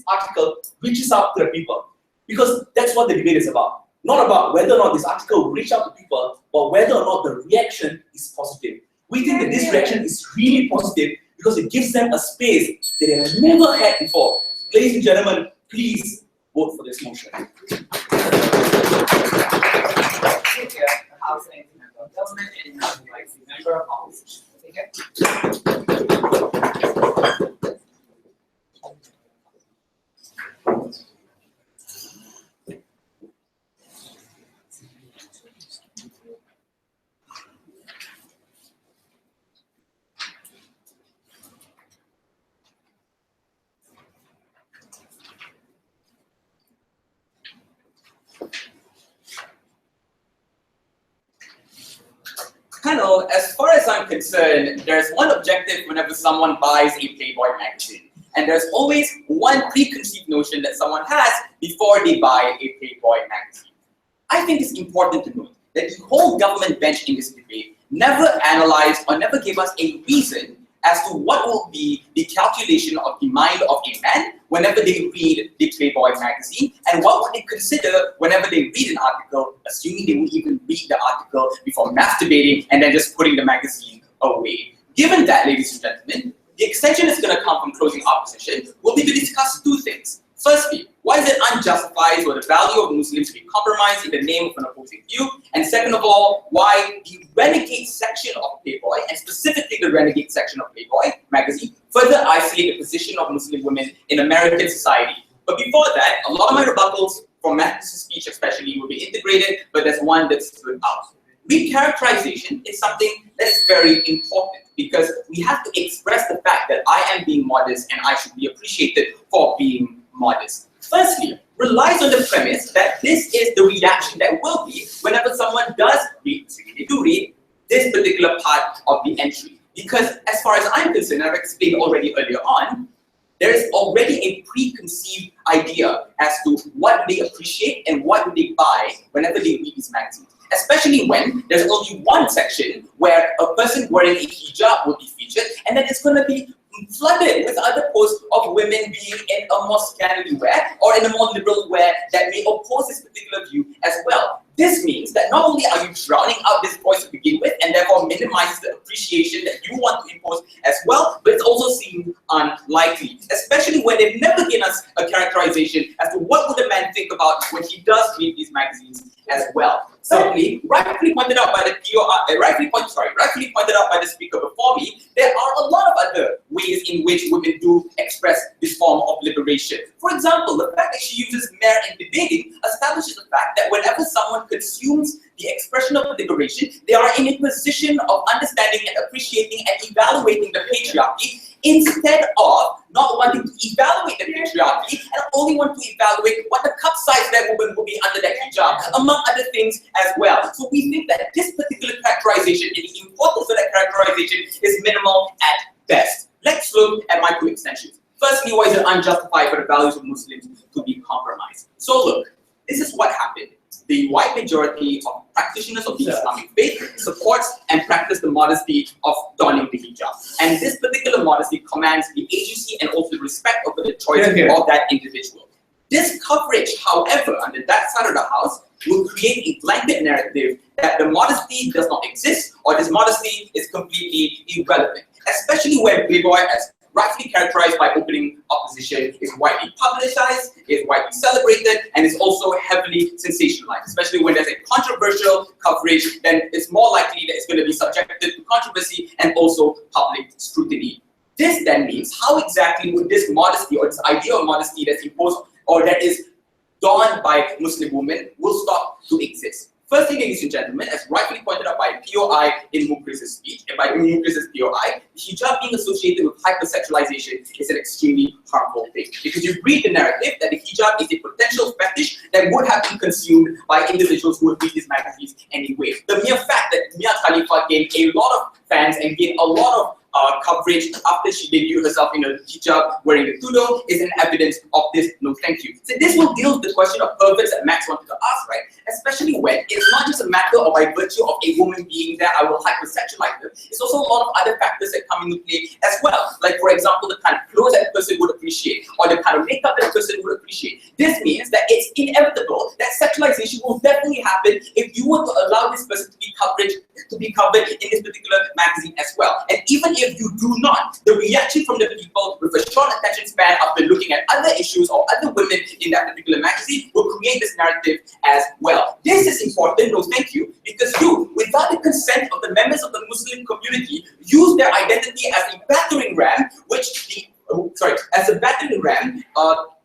article reaches out to the people. Because that's what the debate is about. Not about whether or not this article will reach out to people, but whether or not the reaction is positive. We think that this reaction is really positive because it gives them a space that they have never had before. Ladies and gentlemen, please vote for this motion. House and member of government and member of opposition. Okay. Panel, as far as I'm concerned, there's one objective whenever someone buys a Playboy magazine. And there's always one preconceived notion that someone has before they buy a Playboy magazine. I think it's important to note that the whole government bench in this debate never analyzed or never gave us a reason as to what will be the calculation of the mind of a man whenever they read the Playboy magazine, and what would they consider whenever they read an article, assuming they would even read the article before masturbating and then just putting the magazine away. Given that, ladies and gentlemen, the extension is going to come from closing opposition will be to discuss two things. Firstly, why is it unjustified for the value of Muslims to be compromised in the name of an opposing view? And second of all, why the renegade section of Playboy, and specifically the renegade section of Playboy magazine, further isolate the position of Muslim women in American society. But before that, a lot of my rebuttals from Maxx's speech especially will be integrated, but there's one that stood out. Recharacterization is something that's very important because we have to express the fact that I am being modest and I should be appreciated for being modest. Firstly, relies on the premise that this is the reaction that will be whenever someone does read, they do read this particular part of the entry. Because as far as I'm concerned, I've explained already earlier on, there is already a preconceived idea as to what they appreciate and what they buy whenever they read these magazines. Especially when there's only one section where a person wearing a hijab will be featured, and then it's going to be flooded with other posts of women being in a more scantily wear or in a more liberal wear that may oppose this particular view as well. This means that not only are you drowning out this voice to begin with and therefore minimizes the appreciation that you want to impose as well, but it's also seen unlikely, especially when they've never given us a characterization as to what would a man think about when he does read these magazines as well. Certainly, rightfully pointed out by the rightfully pointed out by the speaker before me, there are a lot of other ways in which women do express this form of liberation. For example, the fact that she uses mere in debating establishes the fact that whenever someone consumes the expression of liberation, they are in a position of understanding and appreciating and evaluating the patriarchy instead of not wanting to evaluate the patriarchy and only want to evaluate what the cup size that woman will be under that hijab, among other things as well. So we think that this particular characterization and the importance of that characterization is minimal at best. Let's look at my two extensions. Firstly, why is it unjustified for the values of Muslims to be compromised? So look, this is what happened. The white majority of practitioners of the Islamic faith supports and practice the modesty of donning the hijab. And this particular modesty commands the agency and also the respect of the choice of that individual. This coverage, however, under that side of the house, will create a blanket narrative that the modesty does not exist or this modesty is completely irrelevant. Especially when Playboy, as rightfully characterized by opening opposition, is widely publicized, is widely celebrated, and is also heavily sensationalized. Especially when there's a controversial coverage, then it's more likely that it's going to be subjected to controversy and also public scrutiny. This then means, how exactly would this modesty or this idea of modesty that's imposed or that is donned by Muslim women will stop to exist? Firstly, ladies and gentlemen, as rightly pointed out by POI in Muqriz's speech, and by Muqriz's POI, hijab being associated with hypersexualization is an extremely harmful thing. Because you read the narrative that the hijab is a potential fetish that would have been consumed by individuals who would read these magazines anyway. The mere fact that Mia Khalifa gained a lot of fans and gained a lot of coverage after she debuted herself in a hijab wearing the tudo is an evidence of this. No, thank you. So this will deal with the question of perverts that Maxx wanted to ask, right? Especially when it's not just a matter of by virtue of a woman being there, I will hypersexualize them. It's also a lot of other factors that come into play as well. Like, for example, the kind of clothes that a person would appreciate or the kind of makeup that a person would appreciate. This means that it's inevitable that sexualization will definitely happen if you were to allow this person to be covered in this particular magazine as well. And even if you do not, the reaction from the people with a short attention span after looking at other issues or other women in that particular magazine will create this narrative as well. This is important, no thank you, because you, without the consent of the members of the Muslim community, use their identity as a battering ram,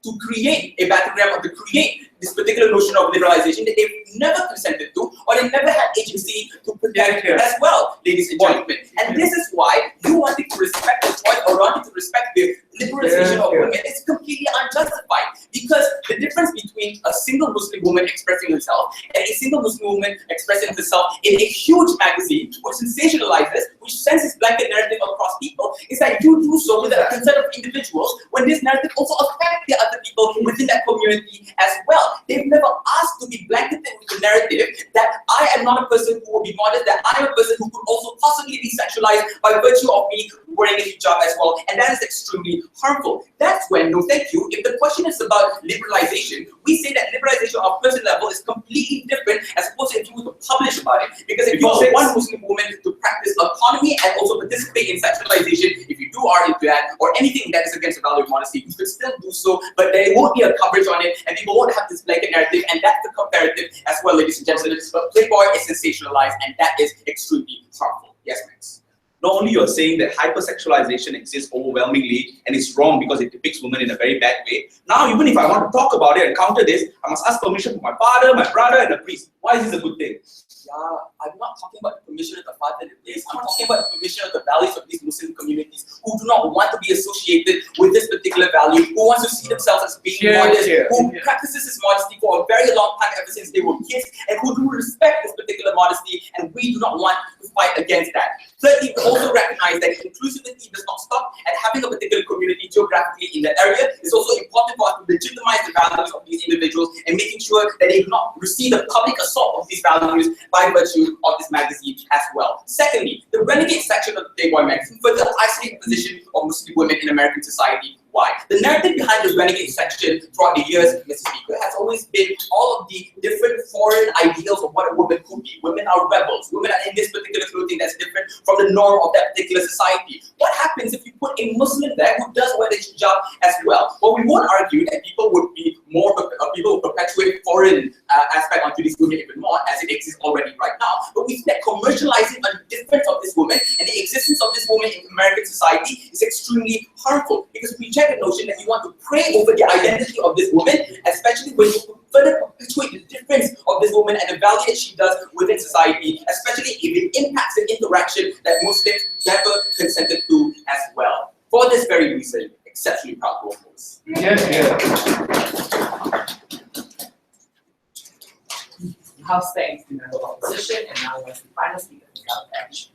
to create a battering ram or to create this particular notion of liberalization that they've never consented to or they never had agency to protect as well, ladies and gentlemen. And this is why you wanting to respect the choice or wanting to respect the liberalization of women is completely unjustified. Because the difference between a single Muslim woman expressing herself and a single Muslim woman expressing herself in a huge magazine which sensationalizes, which sends this blanket narrative across people, is that you do so with the consent of individuals when this narrative also affects the other people within that community as well. They've never asked to be blanketed with the narrative that I am not a person who will be modest, that I am a person who could also possibly be sexualized by virtue of me wearing a hijab as well, and that is extremely harmful. That's when, no thank you, if the question is about liberalization, we say that liberalization on a person level is completely different as opposed to if you were to publish about it. Because if you are one Muslim woman to practice autonomy and also participate in sexualization, if you are into that, or anything that is against the value of modesty, you could still do so, but there won't be a coverage on it, and people won't have this blanket narrative, and that's the comparative as well, ladies and gentlemen. But Playboy is sensationalized, and that is extremely harmful. Yes, Maxx. Not only you're saying that hypersexualization exists overwhelmingly and it's wrong because it depicts women in a very bad way. Now, even if I want to talk about it and counter this, I must ask permission from my father, my brother, and the priest. Why is this a good thing? Yeah, I'm not talking about the permission of the father in place. I'm talking about the permission of the values of these Muslim communities who do not want to be associated with this particular value, who wants to see themselves as being modest, who practices this modesty for a very long time ever since they were kids, and who do respect this particular modesty, and we do not want to fight against that. Thirdly, we also recognize that inclusivity does not stop at having a particular community geographically in that area. It's also important for us to legitimize the values of these individuals and making sure that they do not receive the public assault of these values by virtue of this magazine as well. Secondly, the renegade section of the Playboy magazine further isolates the position of Muslim women in American society. Why? The narrative behind the renegade section throughout the years, Mr. Speaker, has always been all of the different foreign ideals of what a woman could be. Women are rebels. Women are in this particular clothing that's different from the norm of that particular society. What happens if you put a Muslim there who does wear the hijab as well? Well, we won't argue that people would be more, people would perpetuate foreign aspect onto these women even more, as it exists already right now. But we think that commercializing a difference of this woman and the existence of this woman in American society is extremely harmful, because we the notion that you want to pray over the identity of this woman, especially when you further perpetuate the difference of this woman and the value that she does within society, especially if it impacts the interaction that Muslims never consented to as well. For this very reason, exceptionally proud to host. House thanks the member of opposition, and now let's the final speaker without edge.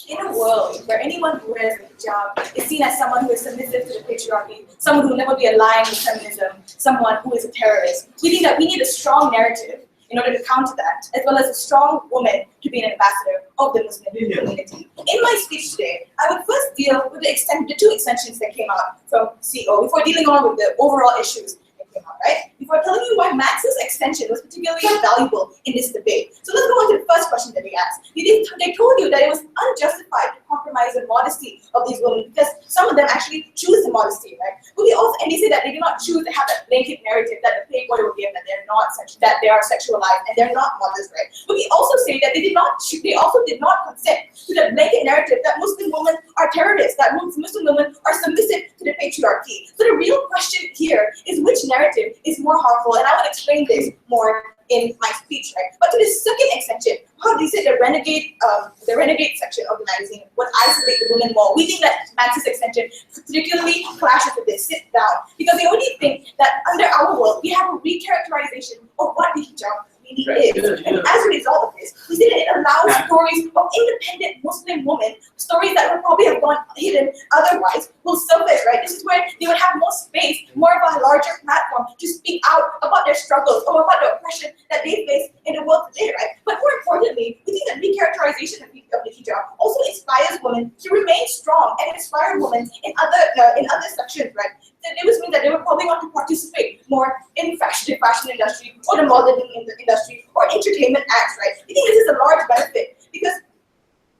In a world where anyone who wears a hijab is seen as someone who is submissive to the patriarchy, someone who will never be aligned with feminism, someone who is a terrorist, we think that we need a strong narrative in order to counter that, as well as a strong woman to be an ambassador of the Muslim community. In my speech today, I would first deal with the two extensions that came out from CO before dealing on with the overall issues that came out, right? Before telling you why Maxx's extension was particularly valuable in this debate. So let's go on to the first question that they asked. They told you that it was unjustified to compromise the modesty of these women because some of them actually choose the modesty, right? But and they say that they do not choose to have that blanket narrative that the Playboy will give, that they're not that they are sexualized and they're not modest, right? But we also say that they also did not consent to the blanket narrative that Muslim women are terrorists, that Muslim women are submissive to the patriarchy. So the real question here is which narrative is more harmful, and I will explain this more in my speech, right? But to the second extension, how they say the renegade section of the magazine would isolate the women more. We think that Maxx's extension particularly clashes with this sit down because they only think that under our world we have a recharacterization of what the hijab really is. And as a result of this, we see that it allows stories of independent Muslim women, stories that would probably have gone hidden otherwise, will surface, right? This is where they would have more space, more of a larger platform to speak out about their struggles or about the oppression that they face in the world today, right? But more importantly, we think that recharacterization of the hijab also inspires women to remain strong and inspire women in other sections, right? It was mean that they would probably want to participate more in the fashion industry or the modeling industry or entertainment acts, right? We think this is a large benefit because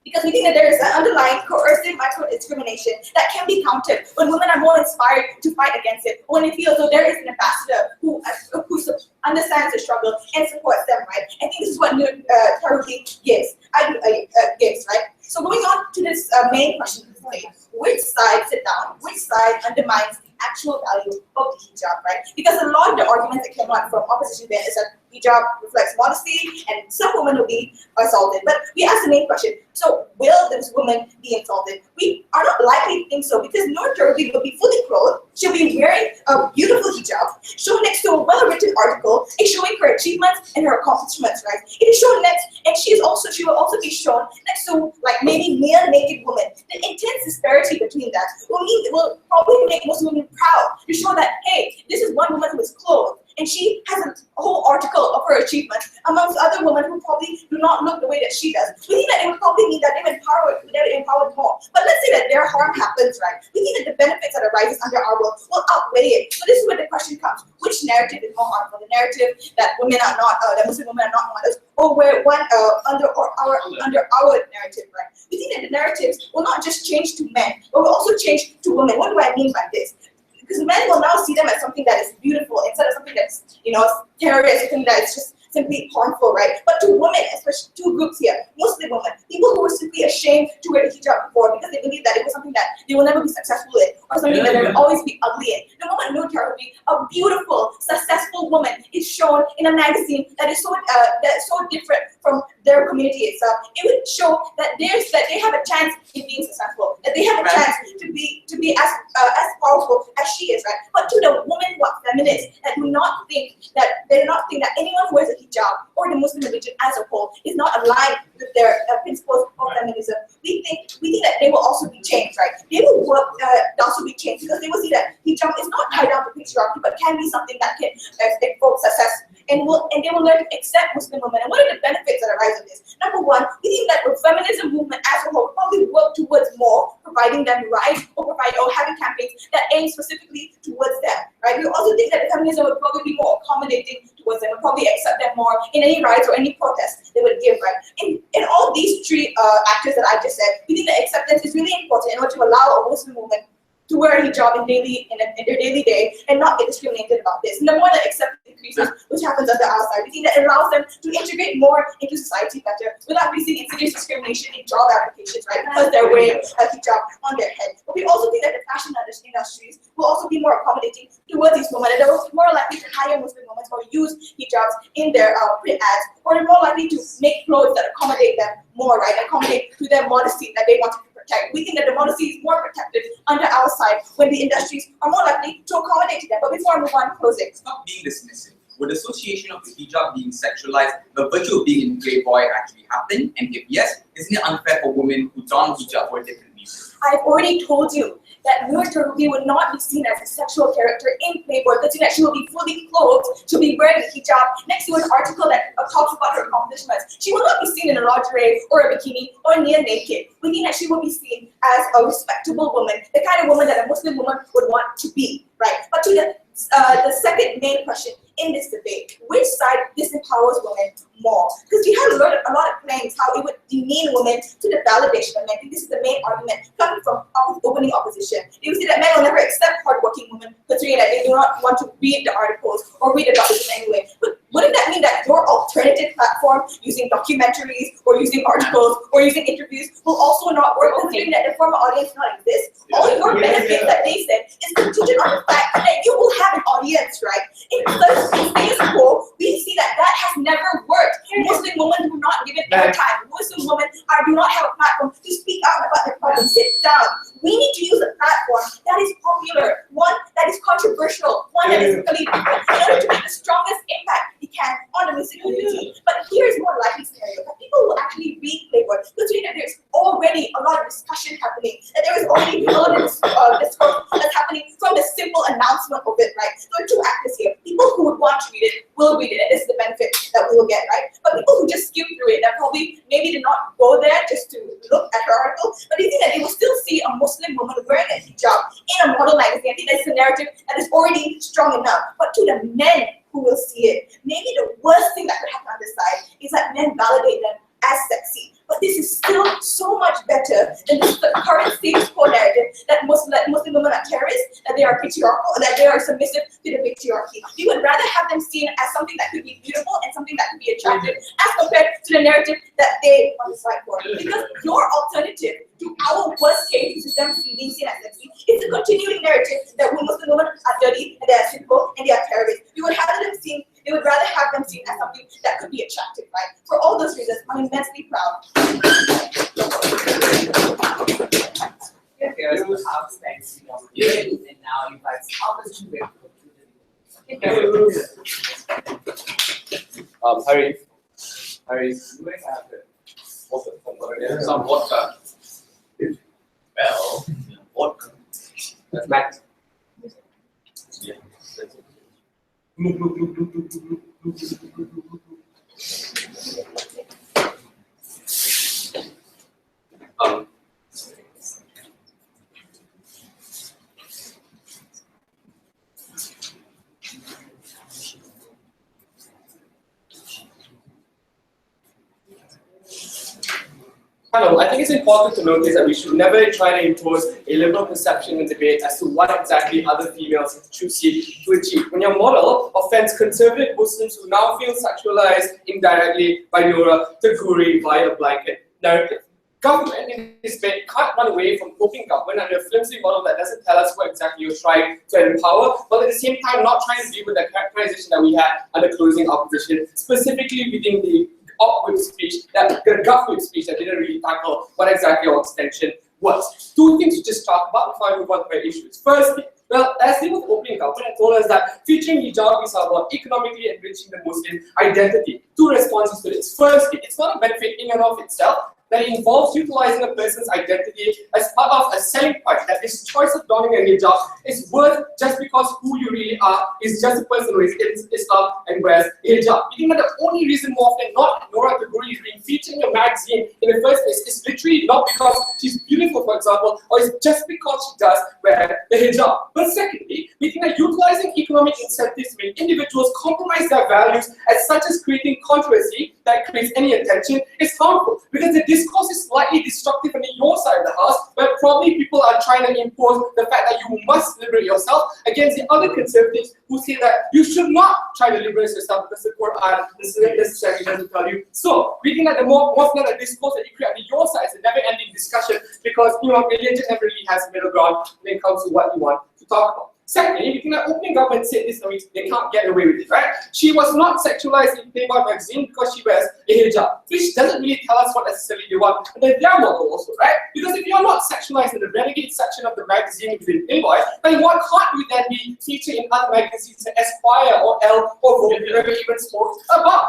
we think that there is an underlying coercive micro-discrimination that can be countered when women are more inspired to fight against it, when they feel as though there is an ambassador who understands the struggle and supports them, right? I think this is what Tagouri gives, right? So going on to this main question today, which side which side undermines the actual value of the hijab, right? Because a lot of the arguments that came out from opposition there is that hijab reflects modesty and some women will be assaulted. But we asked the main question, so will this woman be assaulted? We are not likely to think so because Noor will be fully clothed, she'll be wearing a beautiful hijab, shown next to a well-written article, and showing her achievements and her accomplishments, right? It is shown next, and she will also be shown next to like maybe male naked women. The intense disparity between that will probably make most women proud to show that, hey, this is one woman who is clothed, and she has a whole article of her achievements amongst other women who probably do not look the way that she does. We think that it would probably mean that they're empowered more. But let's say that their harm happens, right? We think that the benefits that arises under our world will outweigh it. So this is where the question comes: which narrative is more harmful? The narrative that women are not, that Muslim women are not modest, or where under our narrative, right? We think that the narratives will not just change to men, but will also change to women. What do I mean by this? Because men will now see them as something that is beautiful instead of something that's, terrorist, something that is just simply harmful, right? But to women, especially two groups here, Muslim women, people who were simply ashamed to wear the hijab before because they believe that it was something that they will never be successful in or something that they will always be ugly in. The moment Noor Tagouri, a beautiful, successful woman, is shown in a magazine that is so different from their community itself, it would show that they have a chance in being successful, that they have a chance to be as powerful as she is, right? But to the women who are feminists that do not think that anyone who wears a hijab or the Muslim religion as a whole is not aligned with their principles of feminism, we think that they will also be changed, right? They will also be changed because they will see that hijab is not tied down to patriarchy, but can be something that can evoke success. And they will learn to accept Muslim women. And what are the benefits that arise of this? Number one, we think that the feminism movement as a whole probably work towards more providing them rights or having campaigns that aim specifically towards them, right? We also think that the feminism would probably be more accommodating towards them, would probably accept them more in any rights or any protests they would give, right? In all these three actors that I just said, we think that acceptance is really important in order to allow a Muslim woman to wear a hijab in their daily day and not get discriminated about this. And the more that acceptance increases, which happens on the outside, we think that it allows them to integrate more into society better without facing insidious discrimination in job applications, right? Because they're wearing a hijab on their head. But we also think that the fashion industries will also be more accommodating towards these women, and they're more likely to hire Muslim women or use hijabs in their print ads, or they're more likely to make clothes that accommodate them more, right? Accommodate to their modesty that they want to protect. We think that the modesty is more protected under our side when the industries are more likely to accommodate them. But before I move on, closing. It's not being dismissive. would association of the hijab being sexualized, the virtue of being in Playboy actually happen? And if yes, isn't it unfair for women who don hijab for a different reason? I've already told you that Noor would not be seen as a sexual character in Playboy, because she will be fully clothed, she'll be wearing a hijab next to an article that talks about her accomplishments. She will not be seen in a lingerie or a bikini or near naked. We mean that she will be seen as a respectable woman, the kind of woman that a Muslim woman would want to be, right? But to the second main question in this debate, which side disempowers women more? Because we had a lot of claims how it would demean women to the validation of men. I think this is the main argument coming from opening opposition. You see that men will never accept hardworking women, Katrina, they do not want to read the articles or read about this anyway. But wouldn't that mean that your alternative platform, using documentaries or using articles or using interviews, will also not work, considering that the former audience does not exist? All your benefits that they said is contingent on the fact that you will have an audience, right? In such status quo, we see that has never worked. Muslim women do not give it airtime. Muslim women do not have a platform to speak out about their problems. Sit down. We need to use a platform that is popular, one that is controversial, one that is really different, in order to make the strongest impact we can on the Muslim community. But here's more likely scenario that people will actually read Playboy, considering that there's already a lot of discussion happening, that there is already a lot of discourse that's happening from the simple announcement of it, right? So there are two actors here. People who would want to read it will read it, and this is the benefit that we will get, right? But people who just skim through it, that probably maybe did not go there just to look at her article, but they think that they will still see a Muslim woman wearing a hijab in a model magazine. I think that's the narrative that is already strong enough. But to the men who will see it, maybe the worst thing that could happen on this side is that men validate them as sexy. But this is still so much better than the current status quo narrative that Muslim women are terrorists, that they are patriarchal, that they are submissive to the patriarchy. We would rather have them seen as something that could be beautiful and something that could be attractive, as compared to the narrative that they on the side for. Because your alternative to our worst case, which is them being seen as sexy, is the continuing narrative that Muslim women are dirty and they are sinful and they are terrorists. We would rather have them seen as something that could be attractive, right? For all those reasons, I'm immensely proud. Here's the house thanks to you. And now you guys opposition with Harry, you guys have it. some vodka. Well, vodka. That's Maxx. Yeah. Hello, I think it's important to notice that we should never try to impose a liberal perception in debate as to what exactly other females should seek to achieve. When your model offends conservative Muslims who now feel sexualized indirectly by Noor, Tagouri via a blanket narrative. Government in this debate can't run away from poking government under a flimsy model that doesn't tell us what exactly you're trying to empower, but at the same time not trying to deal with the characterization that we had under closing opposition, specifically within the upward speech, the gutward speech that didn't really tackle what exactly our extension was. Two things to just talk about before I move on to my issues. Firstly, well, as they with opening government told us that featuring hijab is about economically enriching the Muslim identity. Two responses to this. Firstly, it's not a benefit in and of itself, that it involves utilizing a person's identity as part of a selling point, that this choice of donning a hijab is worth just because who you really are is just a person who is in Islam and wears a hijab. You think that the only reason more often not Noor Tagouri is being featured in a magazine in the first place is literally not because she's beautiful, for example, or it's just because she does wear the hijab. But secondly, we think that utilizing economic incentives to make individuals compromise their values as such as creating controversy that creates any attention is harmful, because the discourse is slightly destructive on your side of the house, where probably people are trying to impose the fact that you must liberate yourself against the other conservatives who say that you should not try to liberate yourself because the Quran necessarily doesn't tell you. So we think that the more often the discourse that you create on your side is a never-ending discussion, because religion never really has a middle ground when it comes to what you want to talk about. Secondly, you think that opening government said this, they can't get away with it, right? She was not sexualized in Playboy Magazine because she wears a hijab, which doesn't really tell us what necessarily they want. And then their model also, right? Because if you're not sexualized in the renegade section of the magazine within Playboy, then why can't you then be featured in other magazines like Esquire or Elle or Vogue, where we even spoke about?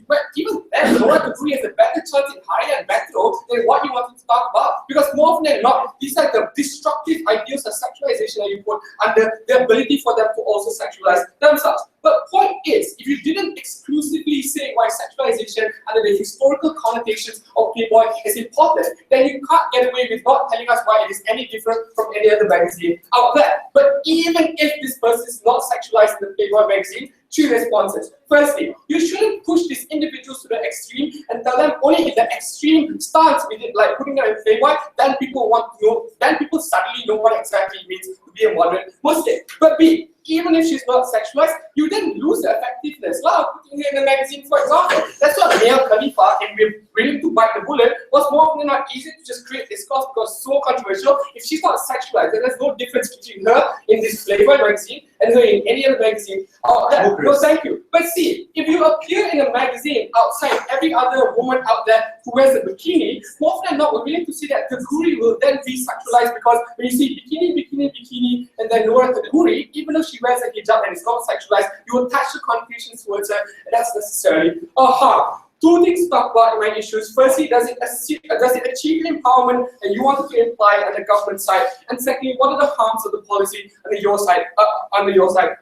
But even then, Noor Tagouri has a better chance in higher and Metro than what you wanted to talk about. Because more often than not, these are the destructive ideals of sexualization that you put under the ability for them to also sexualize themselves. But point is, if you didn't exclusively say why sexualization under the historical connotations of Playboy is important, then you can't get away with not telling us why it is any different from any other magazine out there. But even if this person is not sexualized in the Playboy magazine, two responses. Firstly, you shouldn't push these individuals to the extreme and tell them only in the extreme stance with it, like putting them in Playboy, then people want to know, then people suddenly know what exactly it means to be a moderate Muslim. But B, even if she's not sexualized, you didn't lose the effectiveness. Putting her in the magazine, for example. That's what Mia Khalifa, and we're willing to bite the bullet, was more often not easy to just create discourse because it's so controversial. If she's not sexualized, then there's no difference between her in this Playboy magazine and her in any other magazine out there. No, thank you. But see, if you appear in a magazine outside every other woman out there who wears a bikini, more often than not, we're willing to see that Tagouri will then be sexualized because when you see bikini, and then Noor Tagouri, even though she wears a hijab and is not sexualized, you attach the connotations towards her, and that's necessarily a harm. Two things to talk about in my issues. Firstly, does it achieve empowerment and you wanted to imply on the government side? And secondly, what are the harms of the policy on your side?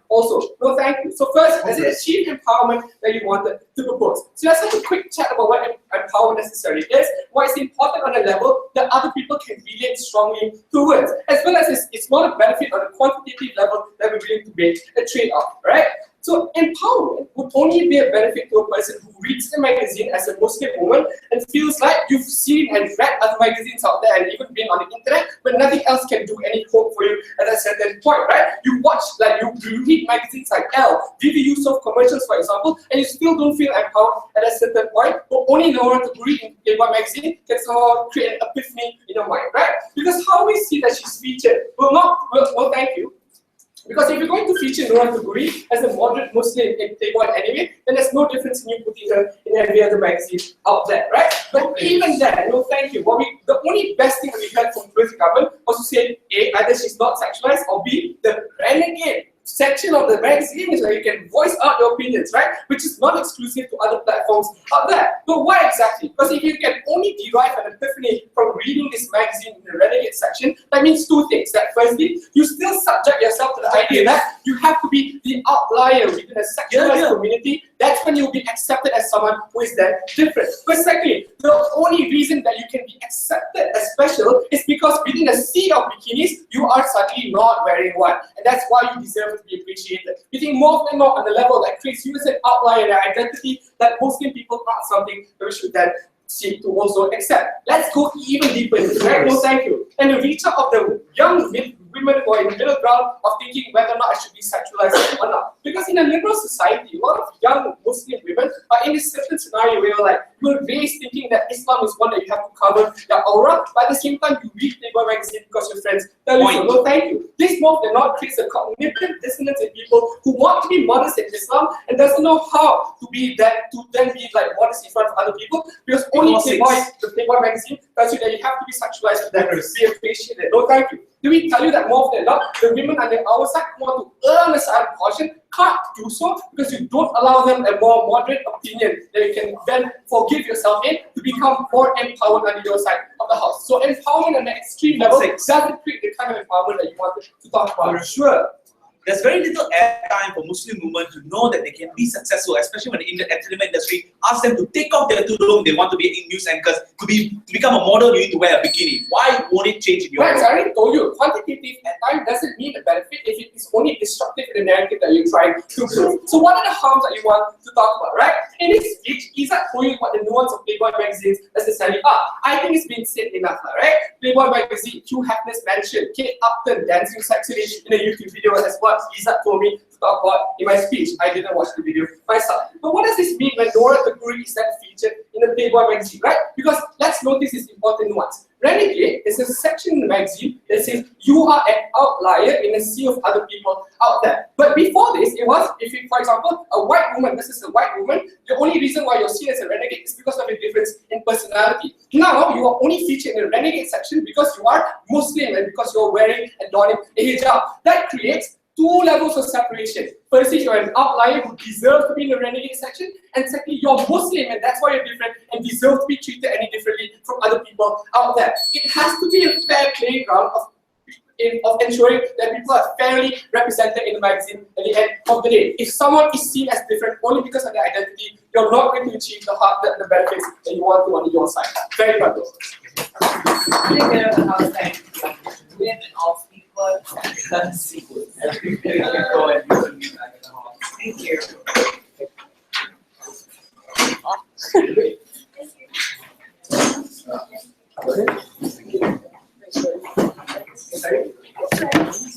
Also, no, thank you. So first, does it achieve empowerment that you wanted to propose? So let's have a quick chat about what empowerment necessarily is, why it's important on a level that other people can relate strongly towards, as well as it's not a benefit on a quantitative level that we're willing to make a trade-off, right? So empowerment would only be a benefit to a person who reads the magazine as a Muslim woman and feels like you've seen and read other magazines out there and even been on the internet, but nothing else can do any hope for you at a certain point, right? You watch, like you read magazines like Elle, Vivi Yusuf commercials, for example, and you still don't feel empowered at a certain point, but only Noor Tagouri in Playboy magazine can somehow create an epiphany in your mind, right? Because how we see that she's featured well, thank you. Because if you're going to feature Noor Tagouri as a moderate Muslim in Playboy anyway, then there's no difference in you putting her in every other magazine out there, right? But even then, no thank you. The only best thing we heard from the government was to say, A, either she's not sexualized, or B, the renegade section of the magazine is where you can voice out your opinions, right? Which is not exclusive to other platforms out there. But why exactly? Because if you can only derive an epiphany from reading this magazine in the renegade section, that means two things. That firstly, you still subject yourself to the idea that you have to be the outlier within a sexualized community. That's when you'll be accepted as someone who is then different. But secondly, the only reason that you can be accepted as special is because within a sea of bikinis, you are suddenly not wearing one. And that's why you deserve to be appreciated. You think more than not on the level that creates you as an outlier, an identity that Muslim people are something that we should then seek to also accept. Let's go even deeper into it, right? No, thank you. And the reach out of the young women who are in the middle ground of thinking whether or not I should be sexualized or not. Because in a liberal society, a lot of young Muslim women are in this certain scenario where like you're raised thinking that Islam is one that you have to cover your aura, but at the same time you read Playboy magazine because your friends tell you so. No, thank you. This more than not creates a cognitive dissonance in people who want to be modest in Islam and doesn't know how to be that, to then be like modest in front of other people, because only the Playboy magazine tells you that you have to be sexualized and then be appreciated. No, thank you. Do we tell you that more often than not, the women on our side who want to earn a certain portion can't do so because you don't allow them a more moderate opinion that you can then forgive yourself in to become more empowered on your side of the house. So empowerment on the extreme level doesn't create the kind of empowerment that you wanted to talk about. For sure. There's very little airtime for Muslim women to know that they can be successful, especially when in the entertainment industry ask them to take off their tudung, they want to be in news anchors, to become a model, you need to wear a bikini. Why won't it change in your life? I already told you, quantitative at time doesn't mean a benefit if it is only destructive in the narrative that you're trying to prove. So what are the harms that you want to talk about, right? In this speech, Izzat told you what the nuance of Playboy magazines necessarily are. I think it's been said enough now, right? Playboy magazine, Hugh Hefner's mentioned, Kate Upton dancing sexily in a YouTube video as well. Izzat told me to talk about in my speech. I didn't watch the video myself. But what does this mean when Noor Tagouri is then featured in the Playboy magazine, right? Because let's notice this important nuance. Renegade is a section in the magazine that says you are an outlier in a sea of other people out there. But before this, it was, if you, for example, a white woman, this is a white woman, the only reason why you're seen as a renegade is because of a difference in personality. Now, you are only featured in the renegade section because you are Muslim and because you're wearing and donning a hijab. That creates two levels of separation. Firstly, you're an outlier who deserves to be in the renegade section, and secondly, you're Muslim and that's why you're different and deserve to be treated any differently from other people out there. It has to be a fair playground of ensuring that people are fairly represented in the magazine at the end of the day. If someone is seen as different only because of their identity, you're not going to achieve the benefits that you want to on your side. Very good. Women of people and sequels. Thank you. Okay.